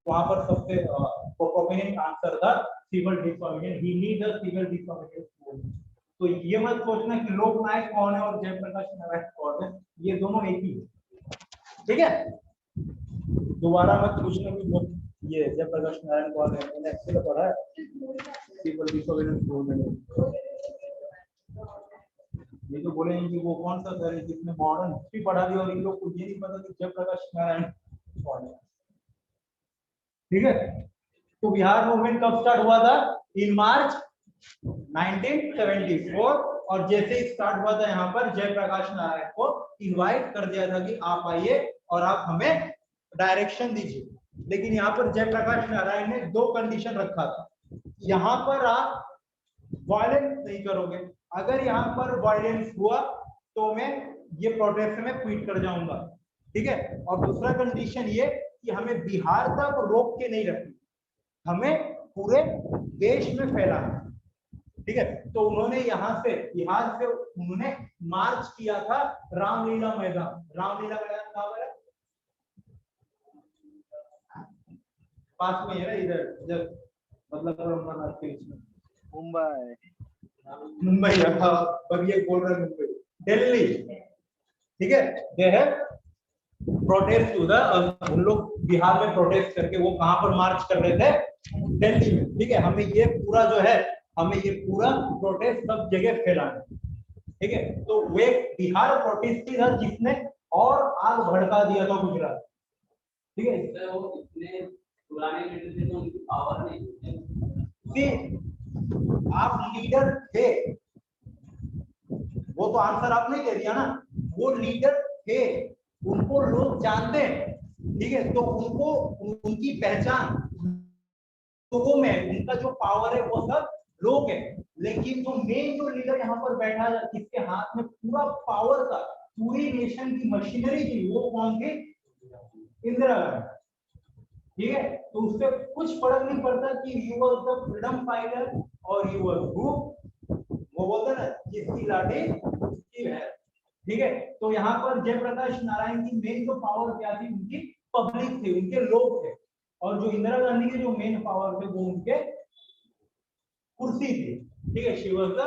वहां पर सबसे प्रोपोनेंट आंसर था civil disobedience, he need the civil disobedience. तो ये मत सोचना कि लोकनायक कौन है और जयप्रकाश नारायण कौन है, ये दोनों एक ही है, ठीक है। दोबारा मत पूछना कि ये जयप्रकाश नारायण कौन है, मैंने अच्छे से पढ़ा है सिविल डिसोबीडियंस मूवमेंट। ये तो बोलेंगे कि वो कौन सा सर है जिसने मॉडर्न हिस्ट्री पढ़ा दी और इन लोग को ये नहीं पता कि जयप्रकाश नारायण कौन है, ठीक है। तो बिहार मूवमेंट कब स्टार्ट हुआ था? इन मार्च 1974। और जैसे ही स्टार्ट हुआ था यहाँ पर जयप्रकाश नारायण को इनवाइट कर दिया था कि आप आइए और आप हमें डायरेक्शन दीजिए। लेकिन यहाँ पर जयप्रकाश नारायण ने दो कंडीशन रखा था, यहाँ पर आप वायलेंस नहीं करोगे, अगर यहाँ पर वायलेंस हुआ तो मैं ये प्रोटेस्ट में क्विट कर जाऊंगा, ठीक है। और दूसरा कंडीशन ये कि हमें बिहार तक रोक के नहीं रखनी, हमें पूरे देश में फैलाना, ठीक है। तो उन्होंने यहाँ से बिहार से उन्होंने मार्च किया था रामलीला मैदान। रामलीला मैदान कहाँ पर है? पास में है ना, इधर इधर मतलब मुंबई मुंबई ये बोल रहे मुंबई, दिल्ली, ठीक है। दे है प्रोटेस्ट टू द, उन लोग बिहार में प्रोटेस्ट करके वो कहां पर मार्च कर रहे थे? दिल्ली में, ठीक है। हमें ये पूरा जो है, हमें ये पूरा प्रोटेस्ट सब जगह फैलाना, ठीक है। तो वे बिहार प्रोटेस्ट ही था जिसने और आग भड़का दिया था गुजरात, ठीक है। वो इतने पुराने लीडर थे तो उनकी पावर नहीं, आप लीडर थे, वो तो आंसर आपने दे दिया ना, वो लीडर थे, उनको लोग जानते हैं, ठीक है। तो उनको उनकी पहचान लोगों में, उनका जो पावर है वो सब लोग है। लेकिन जो मेन जो लीडर यहाँ पर बैठा है जिसके हाथ में पूरा पावर था, पूरी नेशन की मशीनरी थी, वो कौन थे? इंदिरा गांधी, ठीक है। तो उससे कुछ फर्क नहीं पड़ता कि you was the freedom fighter और यू वाज हु, वो बोलते ना जिसकी लाठी उसकी है, ठीक है। तो यहाँ पर जयप्रकाश नारायण की मेन जो पावर क्या थी? उनकी पब्लिक थी, उनके लोग थे। और जो इंदिरा गांधी के जो मेन पावर थे वो उनके कुर्सी थी, ठीक है। She was the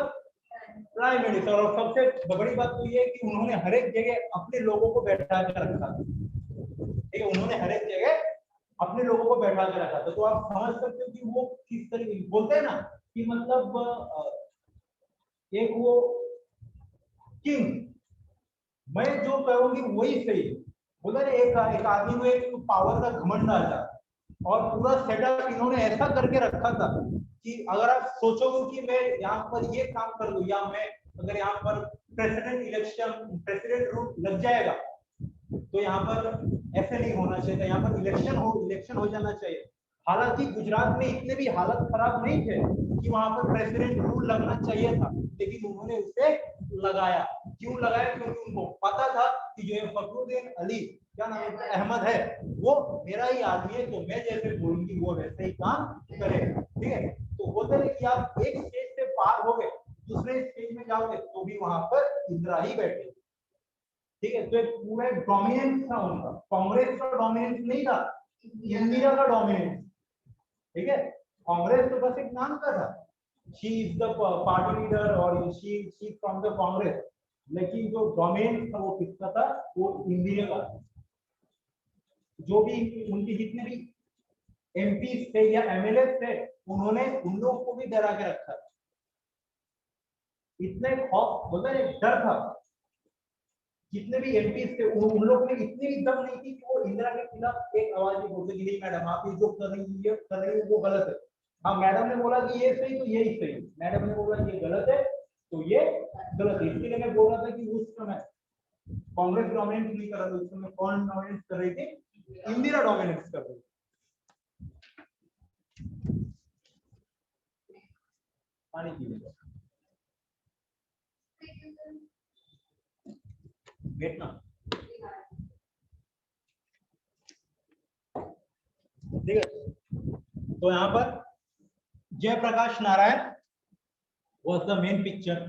prime minister. और सबसे बड़ी बात तो ये है कि उन्होंने हर एक जगह अपने लोगों को बैठा कर रखा था, ठीक है। उन्होंने हर एक जगह अपने लोगों को बैठा कर रखा था। तो आप समझ सकते हो कि वो किस तरीके बोलते हैं ना कि मतलब एक वो किंग, मैं जो करूंगी वही सही, बोला ना। एक आदमी में एक पावर का घमंड आ जाता, और पूरा सेटअप इन्होंने ऐसा करके रखा था कि अगर आप सोचोगे कि मैं यहाँ पर ये काम कर दूं, या मैं अगर यहाँ पर प्रेसिडेंट रूल लग जाएगा, तो यहाँ पर ऐसे नहीं होना चाहिए था, यहाँ पर इलेक्शन हो जाना चाहिए। हालांकि गुजरात में इतने भी हालत खराब नहीं थे कि वहां पर प्रेसिडेंट रूल लगना चाहिए था, लेकिन उन्होंने उसे लगाया। क्यों लगाया? क्योंकि उनको पता था कि जो फखरुद्दीन अली क्या नाम है अहमद है, वो मेरा ही आदमी है, तो मैं जैसे बोलूंगी वो वैसे ही काम करेगा, ठीक है। तो होता है कि आप एक स्टेज से पार हो गए दूसरे स्टेज में जाओगे तो भी वहां पर इंदिरा ही बैठे, ठीक है। तो एक पूरा डोमिनेंस था उनका, कांग्रेस का डोमिनेंस नहीं था, इंदिरा का डोमिनेंस, ठीक है। कांग्रेस तो बस एक नाम का था, she is the party leader और शी फ्रॉम द कांग्रेस, लेकिन जो डोमिनेंस था वो किसका था? वो इंदिरा का। जो भी उनके जितने भी एमपी थे या एमएलए थे, उन्होंने उन लोगों को भी डरा के रखा था। इतने खौफ, मतलब एक डर था जितने भी एमपी थे उन लोगों में इतनी भी दम नहीं थी कि वो इंदिरा के खिलाफ एक आवाज भी बोलते कि नहीं मैडम आप ये जो कर रही है वो गलत है। हाँ मैडम ने बोला कि ये सही तो यही सही, मैडम ने बोला ये गलत है तो ये गलत है। इसलिए मैं बोल रहा था कि उस समय कांग्रेस डोमिनेट नहीं कर रहा था, उस समय कौन डोमिनेट कर रही थी? इंदिरा डोमिनेट कर रही थी। पानी पीजिए बैठना। ठीक है, तो यहाँ पर Jayaprakash Narayan was the main picture।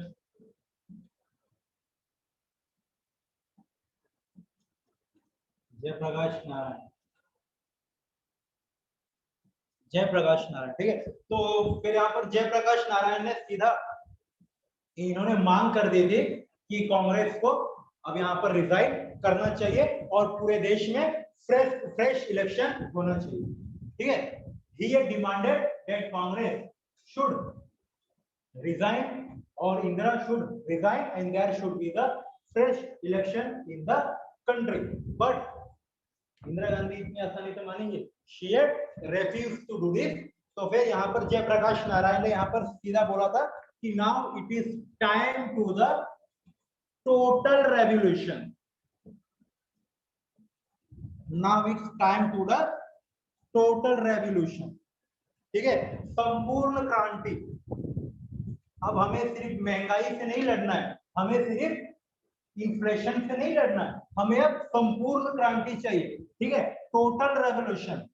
Jayaprakash Narayan, Jayaprakash Narayan, ठीक है। तो फिर यहाँ पर जयप्रकाश नारायण ने सीधा इन्होंने मांग कर दी थी कि कांग्रेस को अब यहाँ पर रिजाइन करना चाहिए और पूरे देश में फ्रेश इलेक्शन होना चाहिए। ठीक है, he had demanded that Congress should resign or Indira should resign and there should be the fresh election in the country, but Indira Gandhi इतनी आसानी से मानेंगे? She had refused to do this। तो फिर यहाँ पर जयप्रकाश नारायण ने यहाँ पर सीधा बोला था कि now it is time to the total revolution, now it's time to the total revolution। ठीक है, संपूर्ण क्रांति। अब हमें सिर्फ महंगाई से नहीं लड़ना है, हमें सिर्फ इन्फ्लेशन से नहीं लड़ना है, हमें अब संपूर्ण क्रांति चाहिए। ठीक है, टोटल रेवोल्यूशन,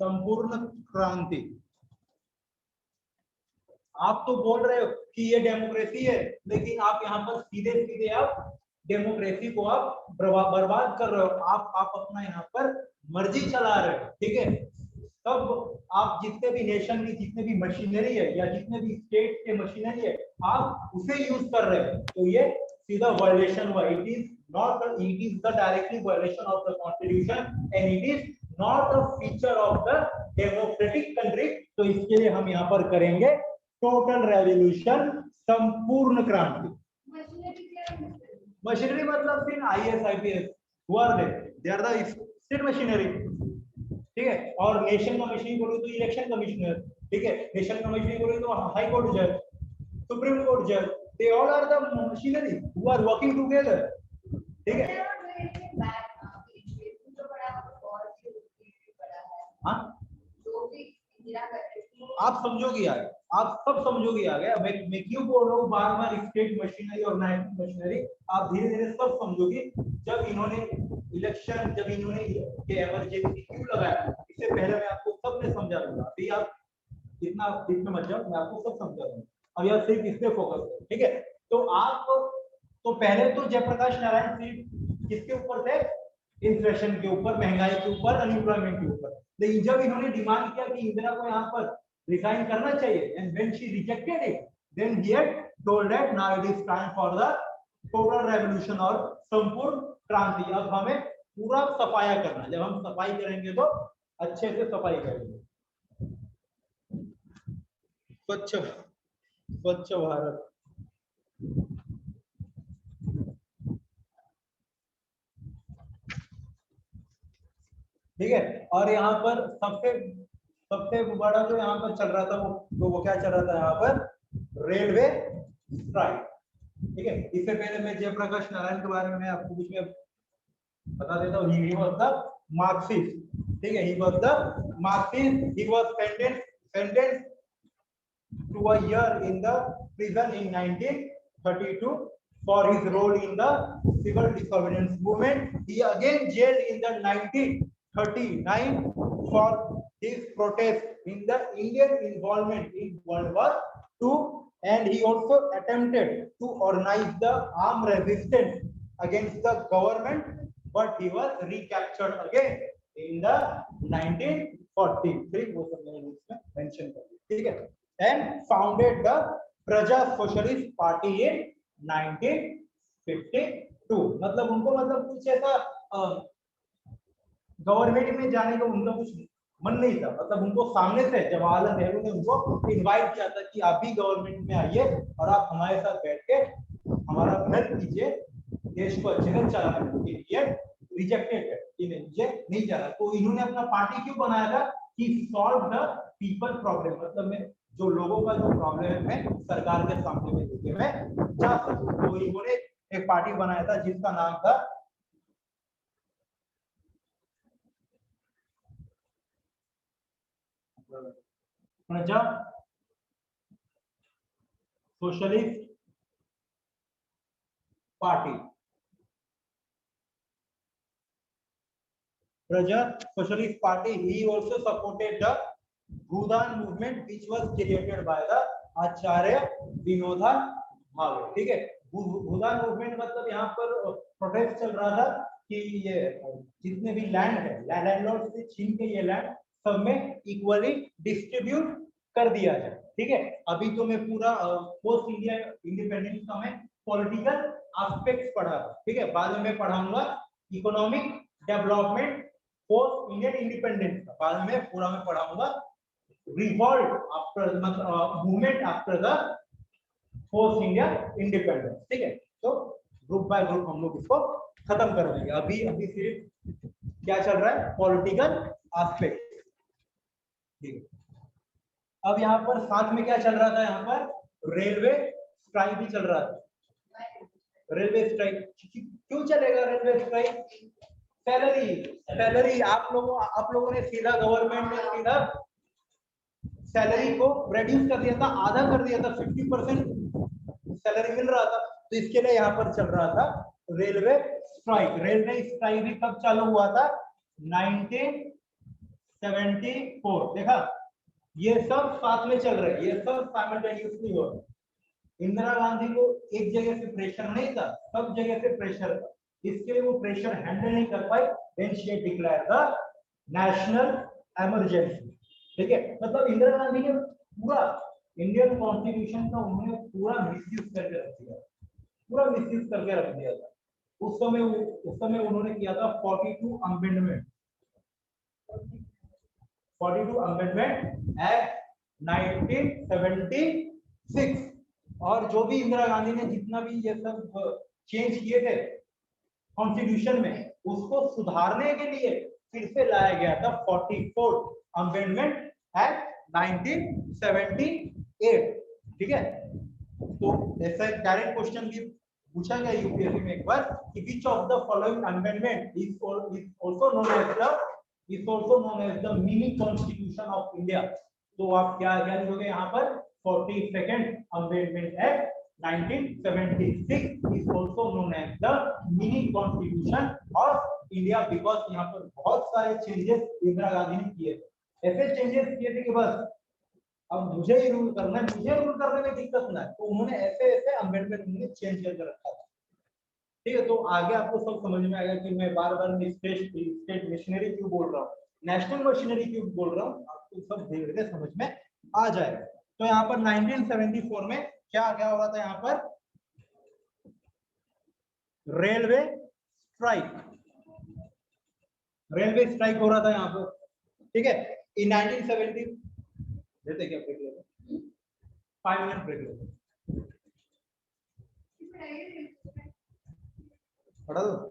संपूर्ण क्रांति। आप तो बोल रहे हो कि ये डेमोक्रेसी है, लेकिन आप यहाँ पर सीधे सीधे आप डेमोक्रेसी को आप बर्बाद कर रहे हो। आप अपना यहाँ पर मर्जी चला रहे हो। ठीक है, तब आप जितने भी नेशन की जितने भी मशीनरी है या जितने भी स्टेट के मशीनरी है आप उसे यूज कर रहे हो, तो ये सीधा वायलेशन हुआ। It is the directly violation of the constitution and it is not a feature of the democratic country. तो इसके लिए हम यहाँ पर करेंगे टोटल रेवोल्यूशन, संपूर्ण क्रांति। मशीनरी मतलब फिर IAS IPS who are they are the state machinery। ठीक है, और नेशन का मशीनरी बोलो तो इलेक्शन कमिश्नर। ठीक है, नेशन का मशीनरी बोलो तो हाई कोर्ट जज, सुप्रीम कोर्ट जज, they all are the machinery who are working together. ठीक है, हाँ आप समझोगे यार, आप सब समझोगे आ गया। मैं क्यों बोल रहा हूँ बार बार स्टेट मशीनरी और नेशनल मशीनरी, आप धीरे धीरे सब समझोगे। जब इन्होंने इलेक्शन, जब इन्होंने इमरजेंसी क्यों लगाया, इससे पहले मैं आपको सब में समझा दूंगा। अभी आप इतना इसमें मत जाओ, मैं आपको सब समझा दूंगा। अब यार सिर्फ इस पे फोकस करो। ठीक है, तो आप तो पहले तो जयप्रकाश नारायण सिर्फ किसके ऊपर थे? इन्फ्लेशन के ऊपर, महंगाई के ऊपर, अनएम्प्लॉयमेंट के ऊपर। लेकिन जब इन्होंने डिमांड किया कि इंदिरा को यहाँ पर रिजाइन करना चाहिए, and when she rejected it, then he had told that now it is time for the total revolution और संपूर्ण क्रांति। अब हमें पूरा सफाया करना। जब हम सफाई करेंगे तो अच्छे से सफाई करेंगे। स्वच्छ भारत। ठीक है, और यहाँ पर सबसे बड़ा जो यहाँ पर चल रहा था वो क्या चल रहा था यहाँ पर? Railway strike. ठीक है, इससे पहले मैं जयप्रकाश नारायण के बारे में मैं आपको कुछ में बता देता हूँ। He was the Marxist. ठीक है, he was the Marxist. He was sentenced to a year in the prison in 1932 for his role in the civil disobedience movement. He again jailed in the 1939 for his protest in the Indian involvement in World War II, and he also attempted to organize the armed resistance against the government, but he was recaptured again in the 1943। वो सब मैंने इसमें mention कर दिया। ठीक है, and founded the Praja Socialist Party in 1952। मतलब उनको मतलब कुछ ऐसा गवर्नमेंट में जाने का उनका कुछ मन नहीं था, मतलब उनको सामने से जवाहरलाल नेहरू ने उनको इनवाइट किया था कि आप भी गवर्नमेंट में आइए और आप हमारे साथ बैठ के हमारा हेल्प कीजिए, देश को अच्छे से चलाने के लिए। रिजेक्टेड है कि नहीं, मुझे नहीं जाना। तो इन्होंने अपना पार्टी क्यों बनाया था कि सॉल्व द पीपल प्रॉब्लम, मतलब में जो लोगों का जो प्रॉब्लम है मैं सरकार के सामने में लेके मैं जा सकूं। तो इन्होंने एक पार्टी बनाया था जिसका नाम था प्रजा socialist party. Praja Socialist Party. He also supported the Bhudan movement, which was created by the Acharya Vinoda Bhave. ठीक है, भूदान मूवमेंट मतलब यहाँ पर प्रोटेस्ट चल रहा था कि ये जितने भी लैंड है लैंडलॉर्ड से छीन के ये लैंड सब में इक्वली डिस्ट्रीब्यूट कर दिया जाए। ठीक है, अभी तो मैं पूरा पोस्ट इंडिया इंडिपेंडेंस का मैं पॉलिटिकल एस्पेक्ट्स पढ़ा, ठीक है, बाद में मैं पढ़ाऊंगा economic development post Indian independence का, बाद में पूरा मैं पढ़ाऊंगा रिवॉल्ट आफ्टर मतलब movement after the post India independence. ठीक है, तो ग्रुप बाय ग्रुप हम लोग इसको खत्म कर देंगे। अभी अभी सिर्फ क्या चल रहा है, पॉलिटिकल एस्पेक्ट। ठीक है, अब यहाँ पर साथ में क्या चल रहा था, यहाँ पर रेलवे स्ट्राइक भी चल रहा था। रेलवे स्ट्राइक क्यों चलेगा, रेलवे स्ट्राइक? सैलरी सैलरी आप लोगों ने सीधा गवर्नमेंट ने सीधा सैलरी को रिड्यूस कर दिया था, आधा कर दिया था, 50% सैलरी मिल रहा था। तो इसके लिए यहाँ पर चल रहा था रेलवे स्ट्राइक। रेलवे स्ट्राइक भी कब चालू हुआ था, 1974। देखा, ये सब साथ में चल रहे हैं, ये सब साइमल्टेनियसली हो रहा है। इंदिरा गांधी को एक जगह से प्रेशर नहीं था, सब जगह से प्रेशर था, इसके लिए वो प्रेशर हैंडल नहीं कर पाई, then she declare the national emergency. ठीक है, मतलब इंदिरा गांधी ने पूरा इंडियन कॉन्स्टिट्यूशन का उन्होंने पूरा मिसयूज करके रख दिया, पूरा मिसयूज करके रख दिया था। उस समय उन्होंने किया था 42 अमेंडमेंट, 42 अमेंडमेंट एक्ट 1976। और जो भी इंदिरा गांधी ने जितना भी ये सब चेंज किए थे कॉन्स्टिट्यूशन में, उसको सुधारने के लिए फिर से लाया गया था 44 अमेंडमेंट एक्ट 1978। ठीक है, तो ऐसा डायरेक्ट क्वेश्चन भी पूछा गया यूपीएससी में एक बार कि which of the following amendment is also known as the mini constitution of India. तो आप क्या क्या लिखोगे यहाँ पर, 42nd amendment act 1976 is also known as the mini constitution of India, because यहाँ पर बहुत सारे चेंजेस इंदिरा गांधी ने किए थे। ऐसे चेंजेस किए थे कि बस अब मुझे ही रूल करना है, मुझे रूल करने में दिक्कत ना है, तो उन्होंने ऐसे ऐसे अमेंडमेंट उन्होंने चेंज करके रखा था। ठीक है, तो आगे आपको सब समझ में आएगा कि मैं बार बार स्टेट मशीनरी क्यों बोल रहा हूँ, नेशनल मशीनरी क्यों बोल रहा हूँ, आपको सब धीरे धीरे समझ में आ जाएगा। तो यहाँ पर 1974 में क्या क्या हो रहा था, यहाँ पर रेलवे स्ट्राइक हो रहा था यहाँ पर। ठीक है, इन 1970 देते क्या ब्रेक लेते, 5 मिनट ब्रेक लेते, पढ़ा दो।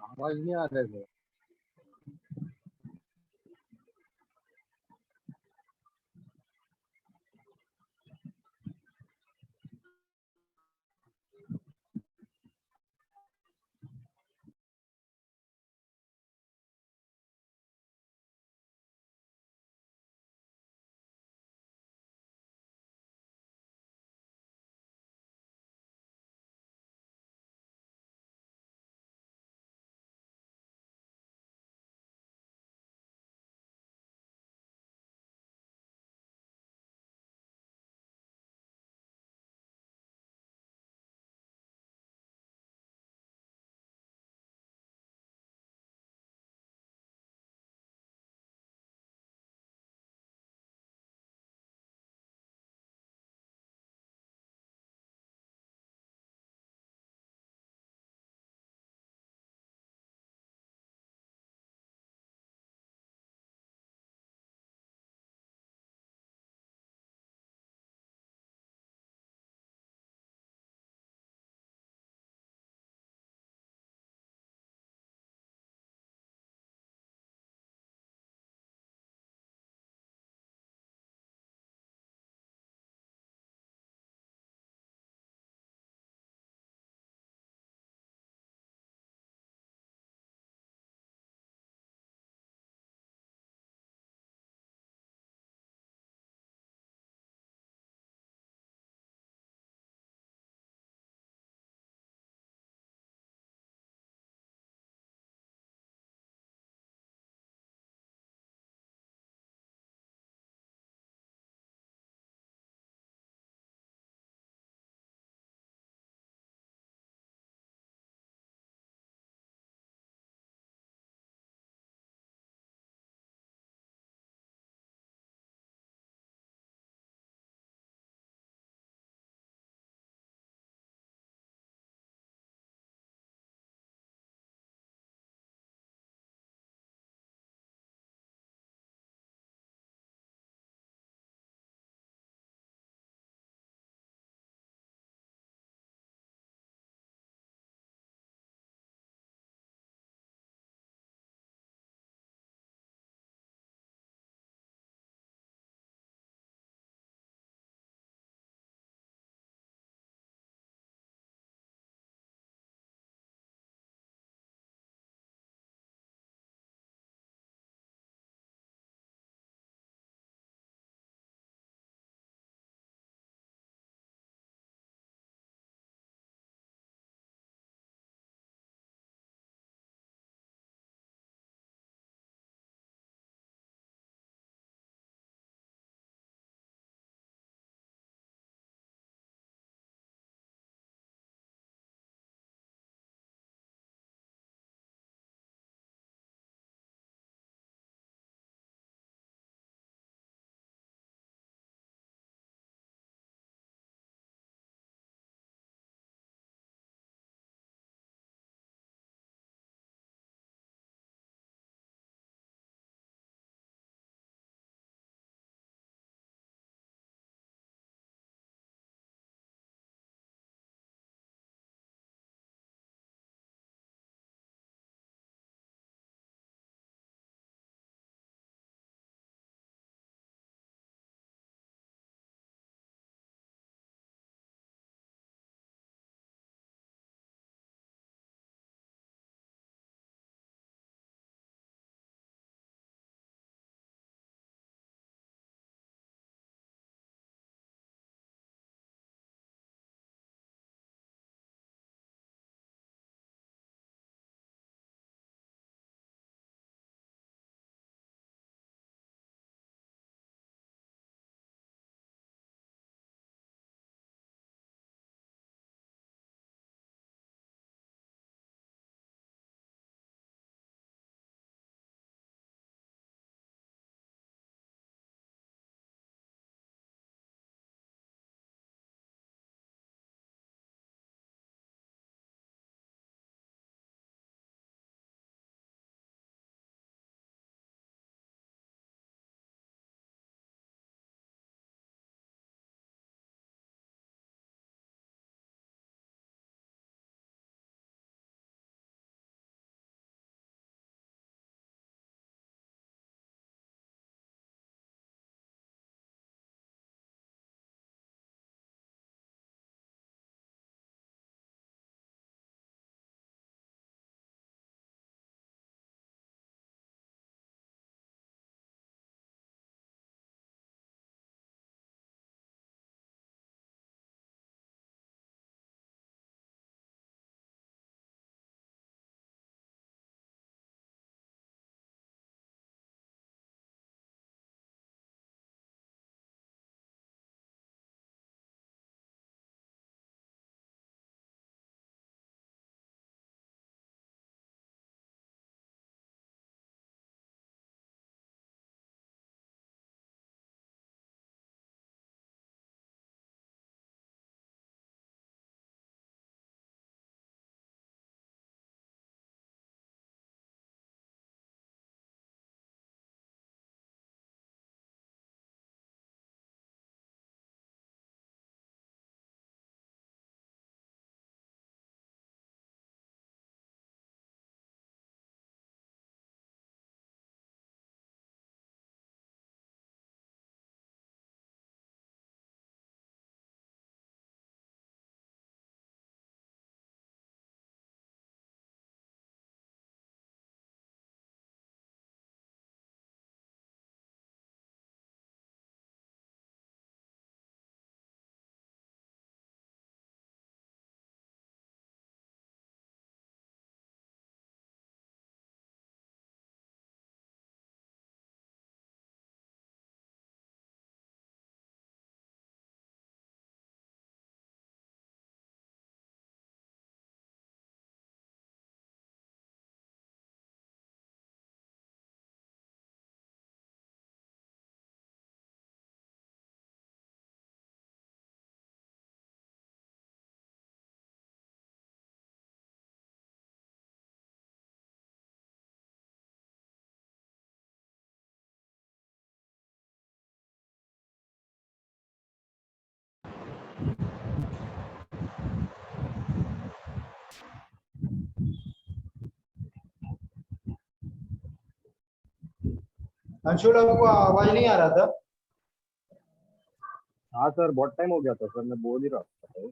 आवाज नहीं आ रहा है। अंशुल आपको आवाज नहीं आ रहा था? हाँ सर, बहुत टाइम हो गया था सर, मैं बोल ही रहा था,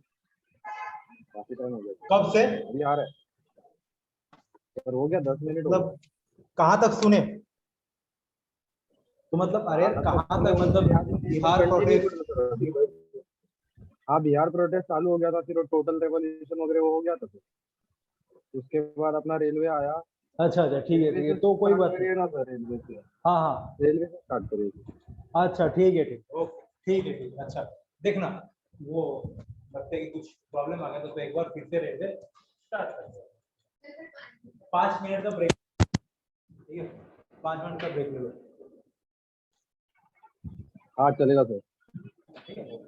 काफी टाइम हो गया था। कब से? अभी आ रहा है सर, हो गया 10 मिनट हो मतलब कहाँ तक सुने? तो मतलब अरे गए। कहाँ तक, मतलब बिहार कंटिन्यू प्रोटेस्ट? करो सर अभी। हाँ, बिहार प्रोटेस्ट चालू हो गया था, फिर टोटल रेवोल्यूशन वगैरह वो हो गया था सर। उसके बाद अपना रेलवे आया। अच्छा अच्छा, ठीक है रेलवे ठीक है, से तो कोई स्टार्ट बात नहीं। करिए ना सर, रेलवे से। हाँ हाँ, रेलवे से स्टार्ट करिए। अच्छा ठीक है, ठीक ओके, ठीक है ठीक है। अच्छा देखना, वो लगता है कि कुछ प्रॉब्लम आ गया, तो एक बार फिर से रेलवे स्टार्ट करते हैं। 5 मिनट का ब्रेक, ठीक है, 5 मिनट का ब्रेक ले लो। हाँ चलेगा सर। ठीक है।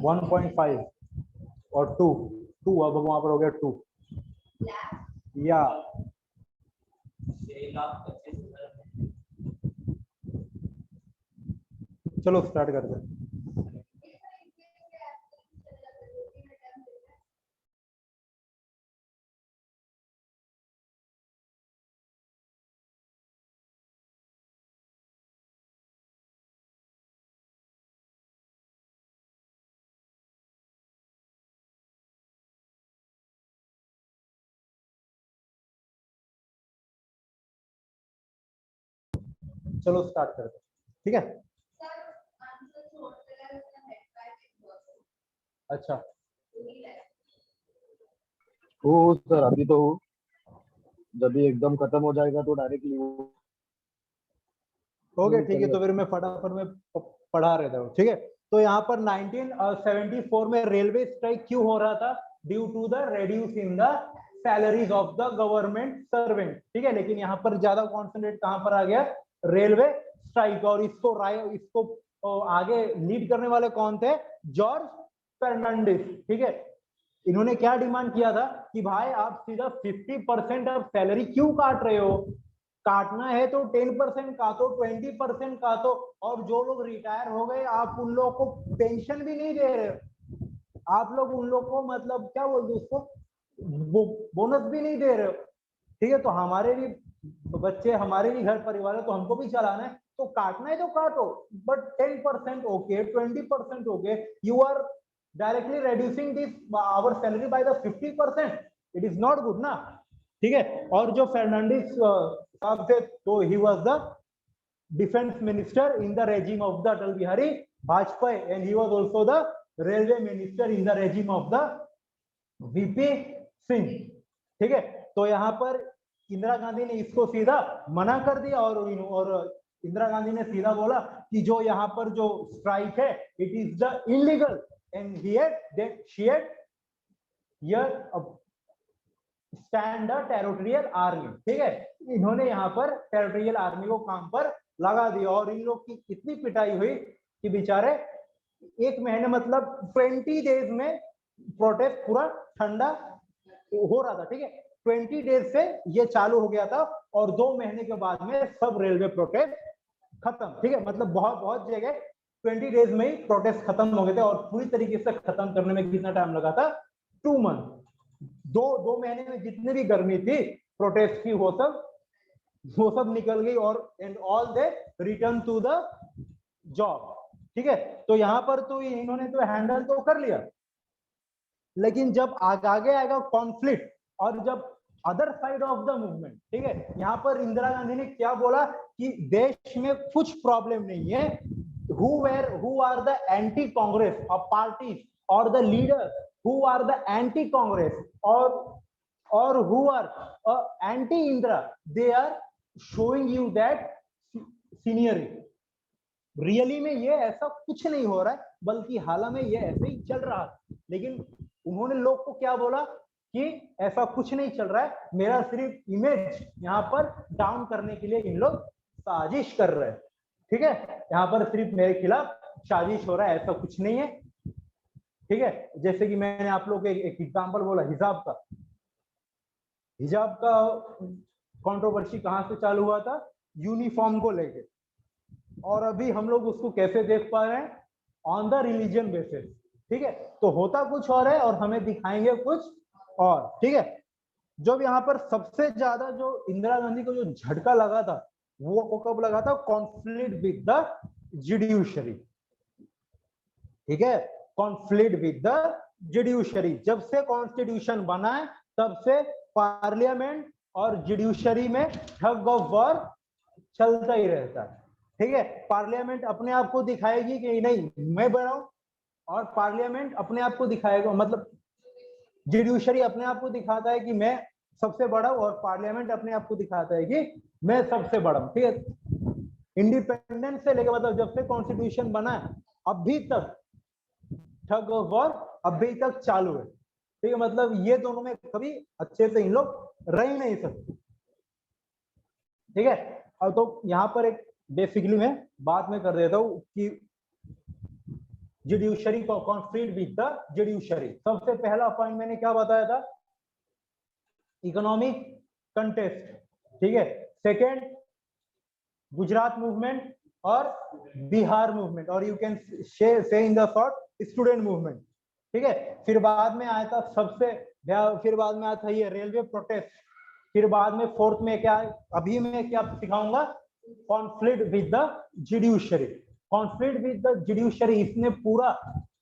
1.5 और 2 2 अब वहां पर हो गया 2 या चलो स्टार्ट करते हैं। चलो स्टार्ट करते हैं, ठीक है। अच्छा हो सर, अभी तो हो, जब भी एकदम खत्म हो जाएगा तो डायरेक्टली ओके ठीक है, तो फिर मैं फटाफट में पढ़ा रहता हूँ, ठीक है। तो यहाँ पर 1974 में रेलवे स्ट्राइक क्यों हो रहा था? Due to the reduce in the salaries of the government servant, ठीक है। लेकिन यहाँ पर ज्यादा कॉन्सेंट्रेट कहाँ पर आ गया? Railway strike. और इसको आगे लीड करने वाले कौन थे? जॉर्ज फर्नांडिस, ठीक है। इन्होंने क्या डिमांड किया था कि भाई आप सीधा 50% ऑफ सैलरी क्यों काट रहे हो? काटना है तो 10% काटो, 20% काटो, और जो लोग रिटायर हो गए आप उन लोगों को पेंशन भी नहीं दे रहे हो, आप लोग उन लोग को मतलब क्या बोलते उसको, बोनस भी नहीं दे रहे हो, ठीक है। तो हमारे भी बच्चे, हमारे भी घर परिवार है, तो हमको भी चलाना है, तो काटना है तो काटो, but 10% okay, 20% okay, you are directly reducing this our salary by the 50%, it is not good ना, ठीक है। और जो फर्नांडिस साहब थे, तो he was the defence minister in the regime of the Atal Bihari Vajpayee, and he was also the railway minister in the regime of the VP Singh, ठीक है। तो यहाँ पर इंदिरा गांधी ने इसको सीधा मना कर दिया, और इंदिरा गांधी ने सीधा बोला कि जो यहाँ पर जो स्ट्राइक है it is the illegal, and she had stand the territorial army, ठीक है। इन्होंने यहाँ पर टेरिटोरियल आर्मी को काम पर लगा दिया, और इन लोग की इतनी पिटाई हुई कि बेचारे एक महीने मतलब 20 डेज में प्रोटेस्ट पूरा ठंडा हो रहा था, ठीक है। 20 डेज से ये चालू हो गया था, और 2 महीने के बाद में सब रेलवे प्रोटेस्ट खत्म, ठीक है। मतलब बहुत जगह 20 डेज में ही प्रोटेस्ट खत्म हो गए थे, और पूरी तरीके से खत्म करने में कितना टाइम लगा था? 2 मंथ। दो महीने में जितनी भी गर्मी थी प्रोटेस्ट की, वो सब निकल गई, और and all they return to the job, ठीक है। तो यहाँ पर तो इन्होंने तो हैंडल तो कर लिया, लेकिन जब आगे आएगा कॉन्फ्लिक्ट, और जब other side of the movement, ठीक है, यहाँ पर इंदिरा गांधी ने क्या बोला कि देश में कुछ प्रॉब्लम नहीं है, who are the anti-Congress of parties or the leaders who are the anti-Congress or who are anti-Indira, they are showing you that scenery. Really में ये ऐसा कुछ नहीं हो रहा है, बल्कि हाल में ये ऐसे ही चल रहा है। लेकिन उन्होंने लोग को क्या बोला कि ऐसा कुछ नहीं चल रहा है, मेरा सिर्फ इमेज यहाँ पर डाउन करने के लिए इन लोग साजिश कर रहे हैं, ठीक है। यहाँ पर सिर्फ मेरे खिलाफ साजिश हो रहा है, ऐसा कुछ नहीं है, ठीक है। जैसे कि मैंने आप लोग को एक एग्जांपल बोला हिजाब का कंट्रोवर्सी कहाँ से चालू हुआ था? यूनिफॉर्म को लेके, और अभी हम लोग उसको कैसे देख पा रहे हैं? ऑन द रिलीजन बेसिस, ठीक है। तो होता कुछ और है और हमें दिखाएंगे कुछ और, ठीक है। जब यहाँ पर सबसे ज्यादा जो इंदिरा गांधी को जो झटका लगा था, वो कब लगा था? कॉन्फ्लिक्ट विद द जुडिशरी, ठीक है। कॉन्फ्लिक्ट विद द जुडिशरी, जब से कॉन्स्टिट्यूशन बना है तब से पार्लियामेंट और जुडिशरी में ठग ऑफ वॉर चलता ही रहता है, ठीक है। पार्लियामेंट अपने आप को दिखाएगी कि नहीं मैं बड़ा हूं, और पार्लियामेंट अपने आप को दिखाएगा, मतलब जुडिशरी अपने आप को दिखाता है कि मैं सबसे बड़ा हूं, और पार्लियामेंट अपने आप को दिखाता है कि मैं सबसे बड़ा हूं, ठीक है। इंडिपेंडेंस से लेकर मतलब जब से कॉन्स्टिट्यूशन बना है अभी तक ठग ऑफ वॉर अभी तक चालू है, ठीक है। मतलब ये दोनों में कभी अच्छे से इन लोग रह ही नहीं सकते, ठीक है। और तो यहाँ पर एक बेसिकली मैं बात में कर देता हूँ कि जुडिशरी को कॉन्फ्लिक्ट विद द जुडिशरी। सबसे पहला पॉइंट मैंने क्या बताया था, इकोनॉमिक कंटेस्ट, ठीक है। सेकेंड गुजरात मूवमेंट और बिहार मूवमेंट, और यू कैन से in the short student movement, ठीक है। फिर बाद में आया था फिर बाद में आया था ये रेलवे प्रोटेस्ट। फिर बाद में फोर्थ में क्या है, अभी मैं क्या सिखाऊंगा, conflict with the judiciary. Conflict with the judiciary, इसने पूरा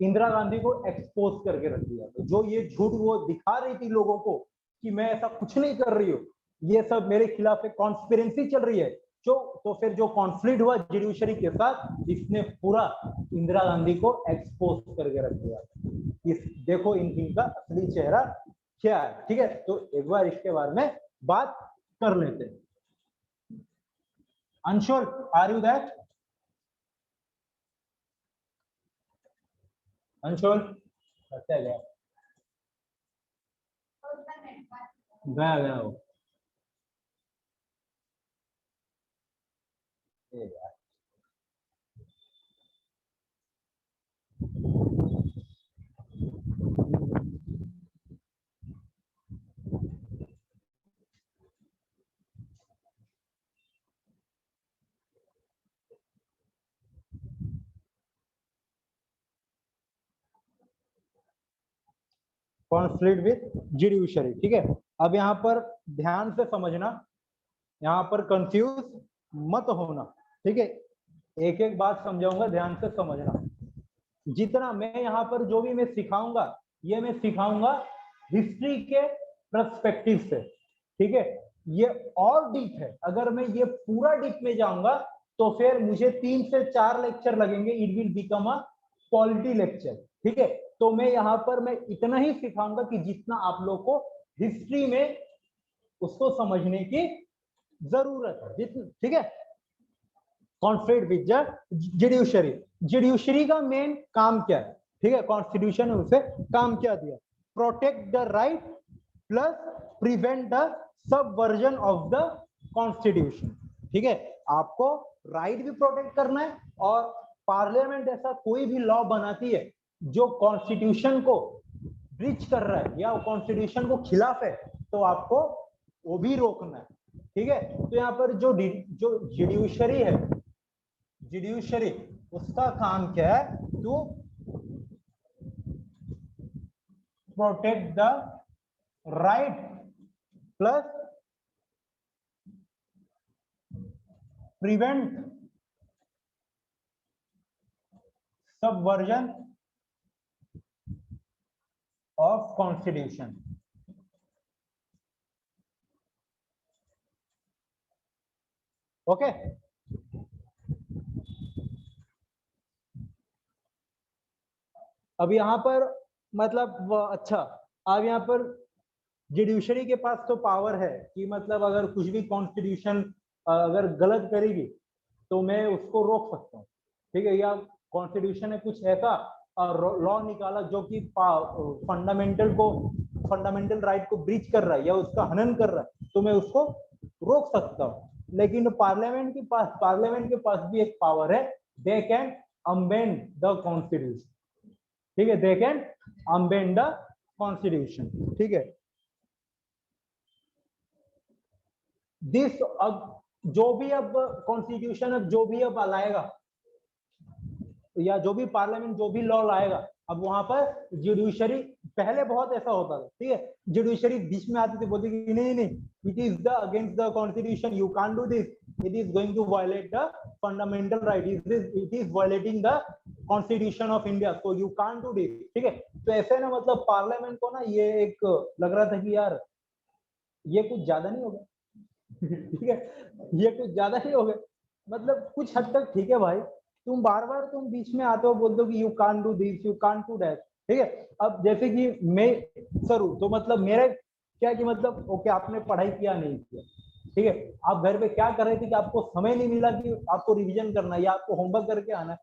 इंदिरा गांधी को एक्सपोज करके रख दिया। तो जो ये झूठ वो दिखा रही थी लोगों को कि मैं ऐसा कुछ नहीं कर रही हूँ, ये सब मेरे खिलाफ एक कॉन्स्पिरेसी चल रही है, तो फिर जो कॉन्फ्लिक्ट हुआ जुडिशरी के साथ, इसने पूरा इंदिरा गांधी को एक्सपोज करके रख दिया। इस देखो इनका असली चेहरा क्या है, ठीक है। तो एक बार इसके बारे में बात कर लेते हैं। Anshul, are you that? Anshul अच्छा गया गया हो यार। कॉन्फ्लिक्ट विद जुडिशरी, ठीक है। अब यहाँ पर ध्यान से समझना, यहाँ पर कंफ्यूज मत होना, ठीक है। एक एक बात समझाऊंगा, ध्यान से समझना। जितना मैं यहाँ पर जो भी मैं सिखाऊंगा, ये मैं सिखाऊंगा हिस्ट्री के पर्सपेक्टिव से, ठीक है। ये और डीप है, अगर मैं ये पूरा डीप में जाऊंगा तो फिर मुझे 3 से 4 लेक्चर लगेंगे, it will become a polity lecture, ठीक है। तो मैं यहाँ पर मैं इतना ही सिखाऊंगा कि जितना आप लोग को हिस्ट्री में उसको समझने की जरूरत है, ठीक है। कॉन्फ्लिक्ट विद जुडिशरी, जुडिशरी का मेन काम क्या है, ठीक है। कॉन्स्टिट्यूशन ने उसे काम क्या दिया, protect the right plus prevent the subversion of the constitution, ठीक है। आपको राइट भी प्रोटेक्ट करना है, और पार्लियामेंट ऐसा कोई भी लॉ बनाती है जो कॉन्स्टिट्यूशन को ब्रीच कर रहा है या कॉन्स्टिट्यूशन को खिलाफ है, तो आपको वो भी रोकना है, ठीक है। तो यहाँ पर जो जुडिशरी है, जुडिशरी उसका काम क्या है, to protect the right plus prevent subversion of constitution, okay. अब यहाँ पर मतलब अच्छा, अब यहाँ पर जुडिशरी के पास तो पावर है कि मतलब अगर कुछ भी कॉन्स्टिट्यूशन अगर गलत करेगी तो मैं उसको रोक सकता हूँ, ठीक है। या कॉन्स्टिट्यूशन ने कुछ ऐसा लॉ निकाला जो कि फंडामेंटल राइट को ब्रीच कर रहा है या उसका हनन कर रहा है, तो मैं उसको रोक सकता हूँ। लेकिन पार्लियामेंट के पास भी एक पावर है, they can amend the constitution, ठीक है। They can amend the constitution, ठीक है। दिस अब जो भी अब कॉन्स्टिट्यूशन अब जो भी अब लाएगा या जो भी पार्लियामेंट जो भी लॉ लाएगा, अब वहां पर जुडिशरी, पहले बहुत ऐसा होता था, ठीक है। जुडिशरी बीच में आती थी, बोलती कि नहीं नहीं, it is the against the constitution, you can't do this, it is going to violate the fundamental right, it is violating the constitution of India, so you can't do this, ठीक है। तो ऐसे ना मतलब पार्लियामेंट को ना ये एक लग रहा था कि यार ये कुछ ज्यादा नहीं होगा, ठीक है, ये कुछ ज्यादा नहीं हो गया, मतलब कुछ हद तक ठीक है भाई, तुम बार बार तुम बीच में आते हो, बोलते हो कि you can't do this, you can't do that, ठीक है। अब जैसे कि मैं करूँ तो मतलब मेरा क्या कि मतलब ओके आपने पढ़ाई किया नहीं किया, ठीक है, आप घर पे क्या कर रहे थे कि आपको समय नहीं मिला कि आपको रिवीजन करना है या आपको होमवर्क करके आना है।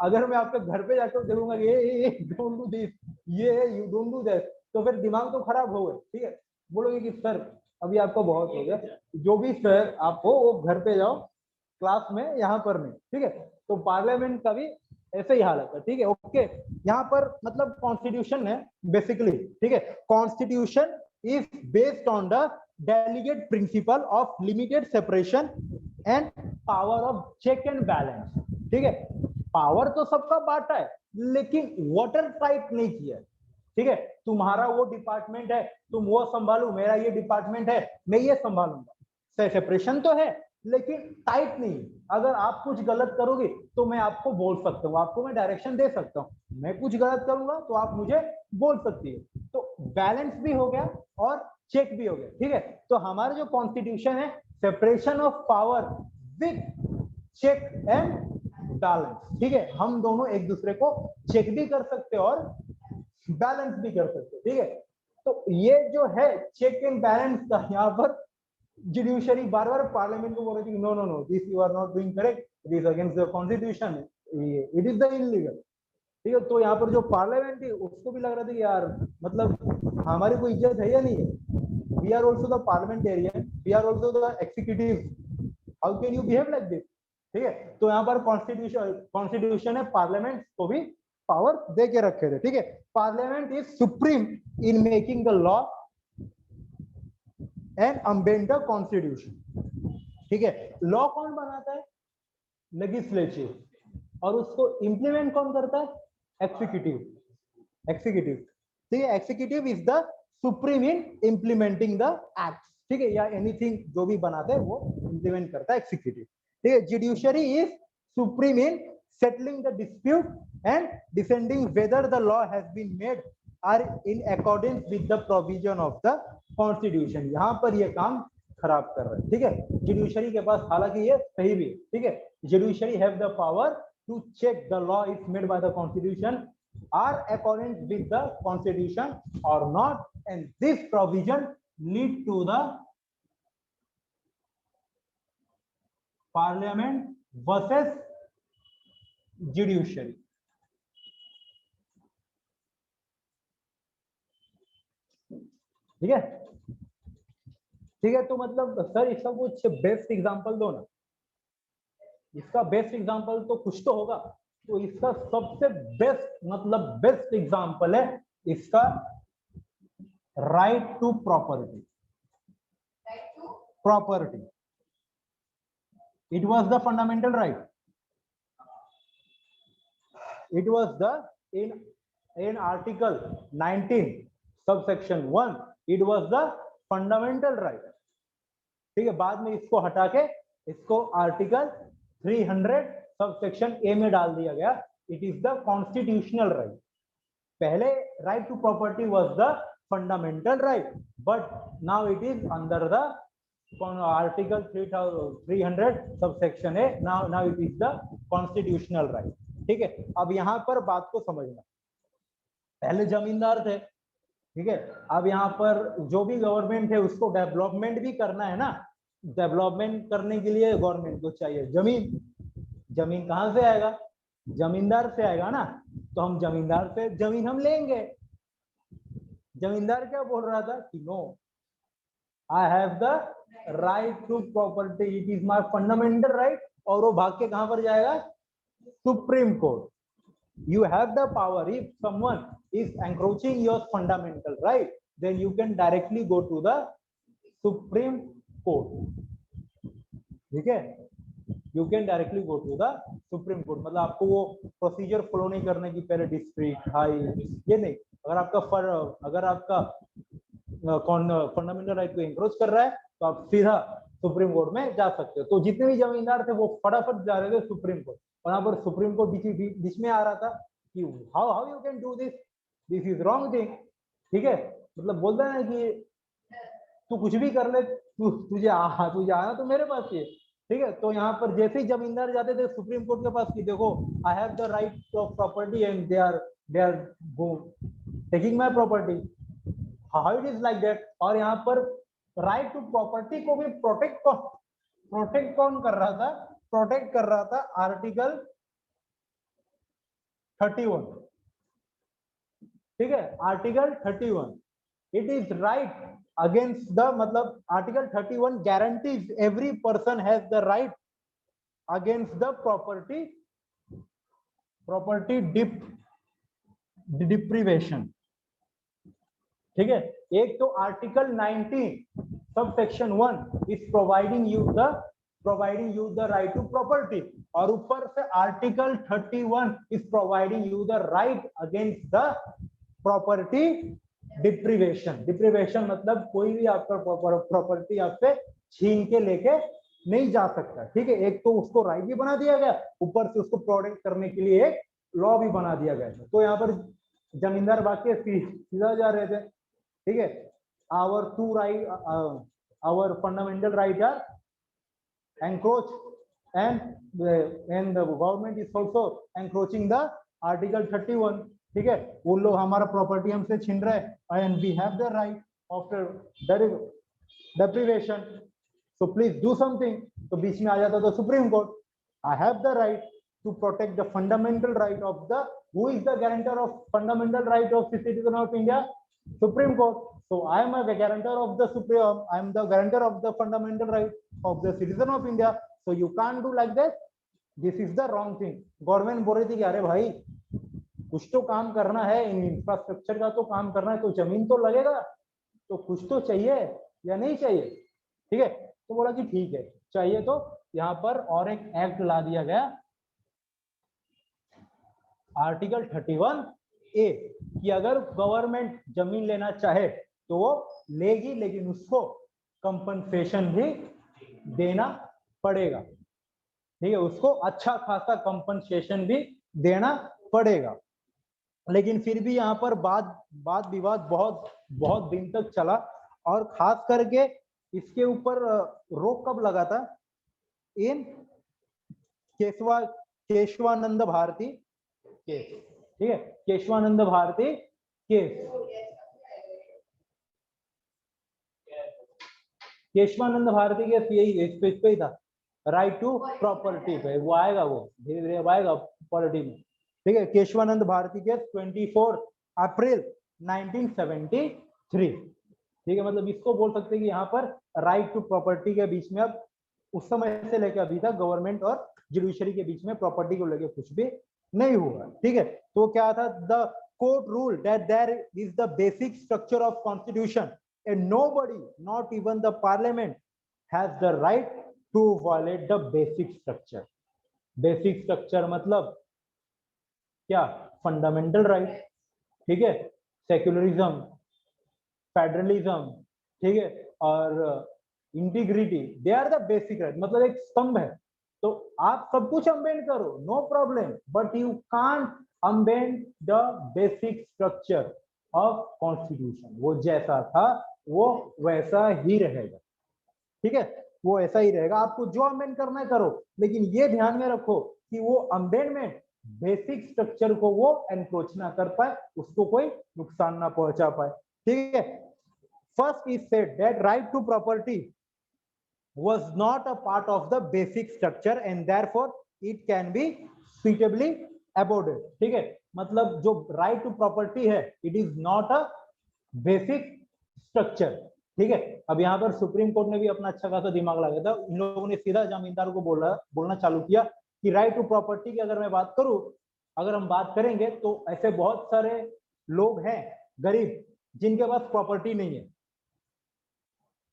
अगर मैं आपके घर पे जाकर देखूंगा कि ये डोंट डू दिस, ये यू डोंट डू दैट, तो फिर दिमाग तो खराब हो गए, ठीक है। बोलोगे कि सर अभी आपको बहुत हो गया, जो भी सर आप हो वो घर पे जाओ, क्लास में यहाँ पर नहीं, ठीक है। तो पार्लियामेंट का भी ऐसे ही हालत है, ठीक है। ओके, यहाँ पर मतलब कॉन्स्टिट्यूशन है बेसिकली, ठीक है। Constitution is based on the delegate principle of limited separation and power of check and balance, ठीक है। पावर तो सबका बांटा है, लेकिन वाटर टाइट नहीं किया है, ठीक है। तुम्हारा वो डिपार्टमेंट है, तुम वो संभालो, मेरा ये डिपार्टमेंट है, मैं ये संभालूंगा। सेपरेशन तो है, लेकिन टाइट नहीं। अगर आप कुछ गलत करोगे तो मैं आपको बोल सकता हूँ, आपको मैं डायरेक्शन दे सकता हूँ। मैं कुछ गलत करूंगा तो आप मुझे बोल सकती है। तो बैलेंस भी हो गया और चेक भी हो गया, ठीक है। तो हमारा जो कॉन्स्टिट्यूशन है, separation of power with check and balance, ठीक है। हम दोनों एक दूसरे को चेक भी कर सकते हैं और बैलेंस भी कर सकते हैं, ठीक है। तो ये जो है चेक एंड बैलेंस का, यहाँ पर जुडिशरी बार बार पार्लियामेंट को बोल रही थी, no no no, this you are not doing correct, it is against the constitution, it is the illegal, ठीक है। तो यहाँ पर जो पार्लियामेंट है उसको भी लग रहा था कि यार मतलब हमारी कोई इज्जत है या नहीं है, we are also the parliamentarian, we are also the executive, how can you behave like this, ठीक है। तो यहाँ पर कॉन्स्टिट्यूशन है, पार्लियामेंट को भी पावर दे के रखे थे, ठीक है। Parliament is supreme in making the law and amend the constitution, ठीक है। लॉ कौन बनाता है? लेजिस्लेचर, और उसको इंप्लीमेंट कौन करता है? एग्जीक्यूटिव, एक्सिक्यूटिव, ठीक है। Executive is the supreme in implementing the act, ठीक है, या एनीथिंग जो भी बनाते हैं वो इंप्लीमेंट करता है एक्सिक्यूटिव, ठीक है। Judiciary is supreme in settling the dispute and deciding whether the law has been made are in accordance with the provision of the constitution। यहाँ पर ये काम खराब कर रहा है, ठीक है। जुडिशरी के पास, हालांकि ये सही भी है, ठीक है, judiciary have the power to check the law is made by the constitution are accordant with the constitution or not, and this provision lead to the parliament versus judiciary, ठीक है, ठीक है। तो मतलब सर इसका कुछ बेस्ट एग्जांपल दो ना, इसका बेस्ट एग्जांपल तो कुछ तो होगा। तो इसका सबसे बेस्ट मतलब बेस्ट एग्जांपल है इसका right to property, property, it was the fundamental right, it was the in article 19 subsection 1 it was the fundamental right, ठीक है। बाद में इसको हटा के इसको आर्टिकल 300 सबसेक्शन ए में डाल दिया गया, it is the constitutional right. पहले right to property was the fundamental right, but now it is under the article 300 subsection A, now it is the constitutional right, ठीक है। अब यहाँ पर बात को समझना, पहले जमींदार थे, ठीक है। अब यहाँ पर जो भी गवर्नमेंट है उसको डेवलपमेंट भी करना है ना, डेवलपमेंट करने के लिए गवर्नमेंट को चाहिए जमीन। जमीन कहाँ से आएगा? जमींदार से आएगा ना। तो हम जमींदार से जमीन हम लेंगे। जमींदार क्या बोल रहा था कि no, I have the right to property, it is my fundamental right, और वो भाग के कहां पर जाएगा? Supreme court. You have the power. If someone is encroaching your fundamental right, then you can directly go to the Supreme Court. ठीक है? You can directly go to the Supreme Court. मतलब आपको वो प्रोसीजर फॉलो नहीं करने की, पहले district, high, ये नहीं। अगर आपका फंडामेंटल राइट को एंक्रोच कर रहा है तो आप सीधा सुप्रीम कोर्ट में जा सकते हो। तो जितने भी जमींदार थे वो फटाफट जा रहे थे सुप्रीम कोर्ट, और यहाँ पर सुप्रीम कोर्ट बीच में आ रहा था कि how you can do this, this is wrong thing, ठीक है। मतलब बोलता है ना कि तू कुछ भी कर ले, तुझे आना तो मेरे पास ही है, ठीक है। तो यहाँ पर जैसे ही जमींदार जाते थे सुप्रीम कोर्ट के पास कि देखो I have the right of property and they are taking my property, how it is like that. और यहाँ पर राइट टू प्रॉपर्टी को भी प्रोटेक्ट कौन कर रहा था? प्रोटेक्ट कर रहा था आर्टिकल 31, ठीक है। Article 31 it is right against the, मतलब article 31 guarantees every person has the right against the property property deprivation, ठीक है। एक तो article 19 sub section 1 is providing you the right to property, और ऊपर से article 31 is providing you the right against the property deprivation. Deprivation मतलब कोई भी आपका प्रॉपर्टी आपसे छीन के लेके नहीं जा सकता, ठीक है। एक तो उसको राइट भी बना दिया गया, ऊपर से उसको प्रोटेक्ट करने के लिए एक लॉ भी बना दिया गया था। तो यहाँ पर जमींदार बाकी सीधा जा रहे थे, ठीक है। Our to right, our fundamental right are encroach and the government is also encroaching the article 31, ठीक है। वो लोग हमारा प्रॉपर्टी हमसे छीन रहे हैं and we have the right after deprivation, so please do something। तो बीच में आ जाता था supreme court, I have the right to protect the fundamental right of the, who is the guarantor of fundamental right of the citizen of India? Supreme Court. So I am a guarantor of the supreme, I am the guarantor of the fundamental right of the citizen of India, so you can't do like that, this is the wrong thing। Government बोल रही थी कि अरे भाई कुछ तो काम करना है, इंफ्रास्ट्रक्चर का तो काम करना है, तो जमीन तो लगेगा, तो कुछ तो चाहिए या नहीं चाहिए, ठीक है। तो बोला कि ठीक है चाहिए, तो यहाँ पर और एक एक्ट ला दिया गया आर्टिकल 31A कि अगर गवर्नमेंट जमीन लेना चाहे तो वो लेगी, लेकिन उसको कंपनसेशन भी देना पड़ेगा, ठीक है। उसको अच्छा खासा कंपनसेशन भी देना पड़ेगा। लेकिन फिर भी यहाँ पर वाद विवाद बहुत दिन तक चला, और खास करके इसके ऊपर रोक कब लगा था? इन केशवानंद भारती केस, ठीक है। केशवानंद भारती केस, केशवानंद भारती केस यही इस पे ही था, राइट टू प्रॉपर्टी पे। वो आएगा, वो धीरे धीरे आएगा पॉलिटी में, ठीक है। केशवानंद भारती केस 24 अप्रैल 1973, ठीक है। मतलब इसको बोल सकते हैं कि यहाँ पर राइट टू प्रॉपर्टी के बीच में अब उस समय से लेकर अभी तक गवर्नमेंट और जुडिशरी के बीच में प्रॉपर्टी को लेकर कुछ भी नहीं हुआ, ठीक है। तो क्या था? The court rule that there is the basic structure of constitution and nobody not even the parliament has the right to violate the basic structure. Basic structure मतलब क्या? फंडामेंटल राइट, ठीक है। सेक्युलरिज्म, फेडरलिज्म, ठीक है, और integrity, they are the basic right. मतलब एक स्तंभ है, तो आप सब कुछ अमेंड करो, no problem, but you can't amend the basic structure of constitution. वो जैसा था वो वैसा ही रहेगा, ठीक है, वो ऐसा ही रहेगा। आपको जो अमेंड करना है करो, लेकिन ये ध्यान में रखो कि वो अमेंडमेंट बेसिक स्ट्रक्चर को वो एनक्रोच ना कर पाए, उसको कोई नुकसान ना पहुंचा पाए, ठीक है। First is said that right to property was not a part of the basic structure and therefore it can be suitably aborded, ठीक है। मतलब जो राइट टू प्रॉपर्टी है, it is not a basic structure, ठीक है। अब यहाँ पर सुप्रीम कोर्ट ने भी अपना अच्छा खासा दिमाग लगाया था। इन लोगों ने सीधा जमींदारों को बोलना चालू किया कि राइट टू प्रॉपर्टी की अगर मैं बात करूं, अगर हम बात करेंगे तो ऐसे बहुत सारे लोग हैं गरीब जिनके पास प्रॉपर्टी नहीं है,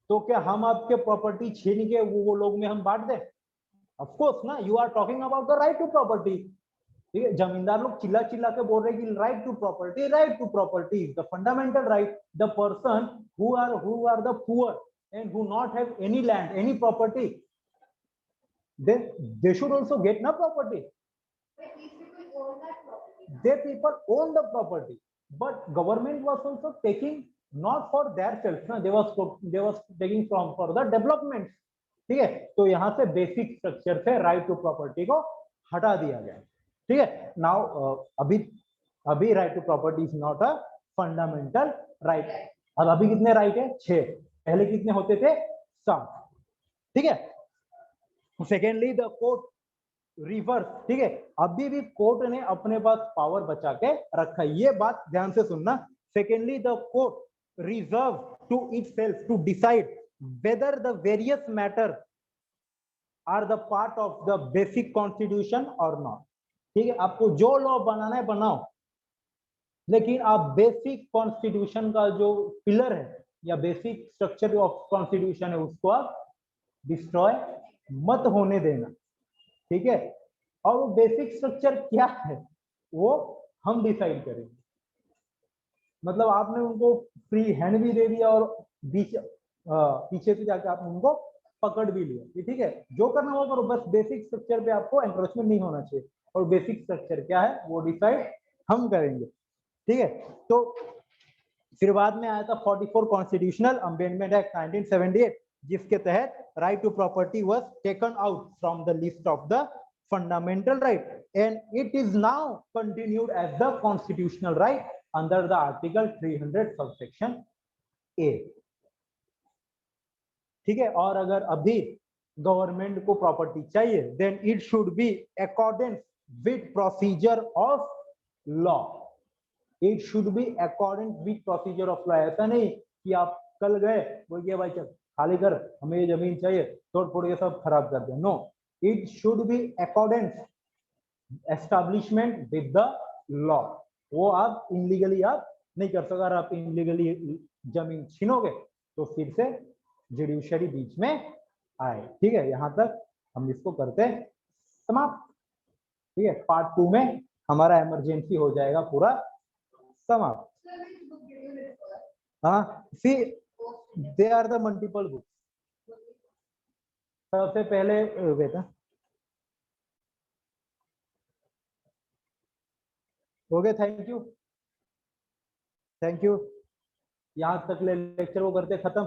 तो क्या हम आपके प्रॉपर्टी छीन के वो लोग में हम बांट दें? ऑफ कोर्स ना, you are talking about the right to property, ठीक है। जमींदार लोग चिल्ला चिल्ला के बोल रहे हैं कि right to property is the fundamental right. The person who are the poor and who not have any land, any property, then they should also get na property. But these people own that property. They people own the property, but government was also taking not for their self, na, they was taking from for the development, ठीक है। तो यहाँ से basic structure से right to property को हटा दिया गया, ठीक है। नाउ अभी right to property is not a fundamental right. अब अभी कितने राइट है? 6, पहले कितने होते थे? 7, ठीक है। सेकेंडली द कोर्ट रिवर्स, ठीक है। अभी भी कोर्ट ने अपने पास पावर बचा के रखा है, ये बात ध्यान से सुनना। Secondly the court reserve to itself to decide whether the various matter are the part of the basic constitution or not, ठीक है, आपको जो लॉ बनाना है बनाओ, लेकिन आप बेसिक कॉन्स्टिट्यूशन का जो पिलर है या बेसिक स्ट्रक्चर ऑफ कॉन्स्टिट्यूशन है उसको आप डिस्ट्रॉय मत होने देना, ठीक है। और वो बेसिक स्ट्रक्चर क्या है वो हम डिसाइड करेंगे। मतलब आपने उनको फ्री हैंड भी दे दिया और बीच पीछे से जाके आपने उनको पकड़ भी लिया, ये ठीक है, जो करना वो करो, बस बेसिक स्ट्रक्चर पे आपको एंक्रोचमेंट नहीं होना चाहिए। और बेसिक स्ट्रक्चर क्या है वो डिसाइड हम करेंगे, ठीक है। तो फिर बाद में आया था 44 कॉन्स्टिट्यूशनल अमेंडमेंट एक्ट 1978, जिसके तहत right to property was taken out from the list of the fundamental right and it is now continued as the constitutional right under the article 300 subsection A, ठीक है। और अगर अभी गवर्नमेंट को property चाहिए then it should be accordance with procedure of law, it should be according with procedure of law. ऐसा नहीं कि आप कल गए बोल गया भाई चल खाली कर, हमें ये जमीन चाहिए, तोड़ फोड़ के सब खराब कर दिया। No, it should be accordance establishment with the law. वो आप इनलीगली आप नहीं कर सकते। अगर आप इनलीगली जमीन छीनोगे तो फिर से जुडिशरी बीच में आए, ठीक है। यहाँ तक हम इसको करते हैं समाप्त, ठीक है। पार्ट 2 में हमारा इमरजेंसी हो जाएगा पूरा समाप्त। Sir, which book did you refer? हाँ, see they are the multiple book. सबसे पहले बेटा हो गए, थैंक यू, थैंक यू। यहाँ तक ले लेक्चर वो करते खत्म।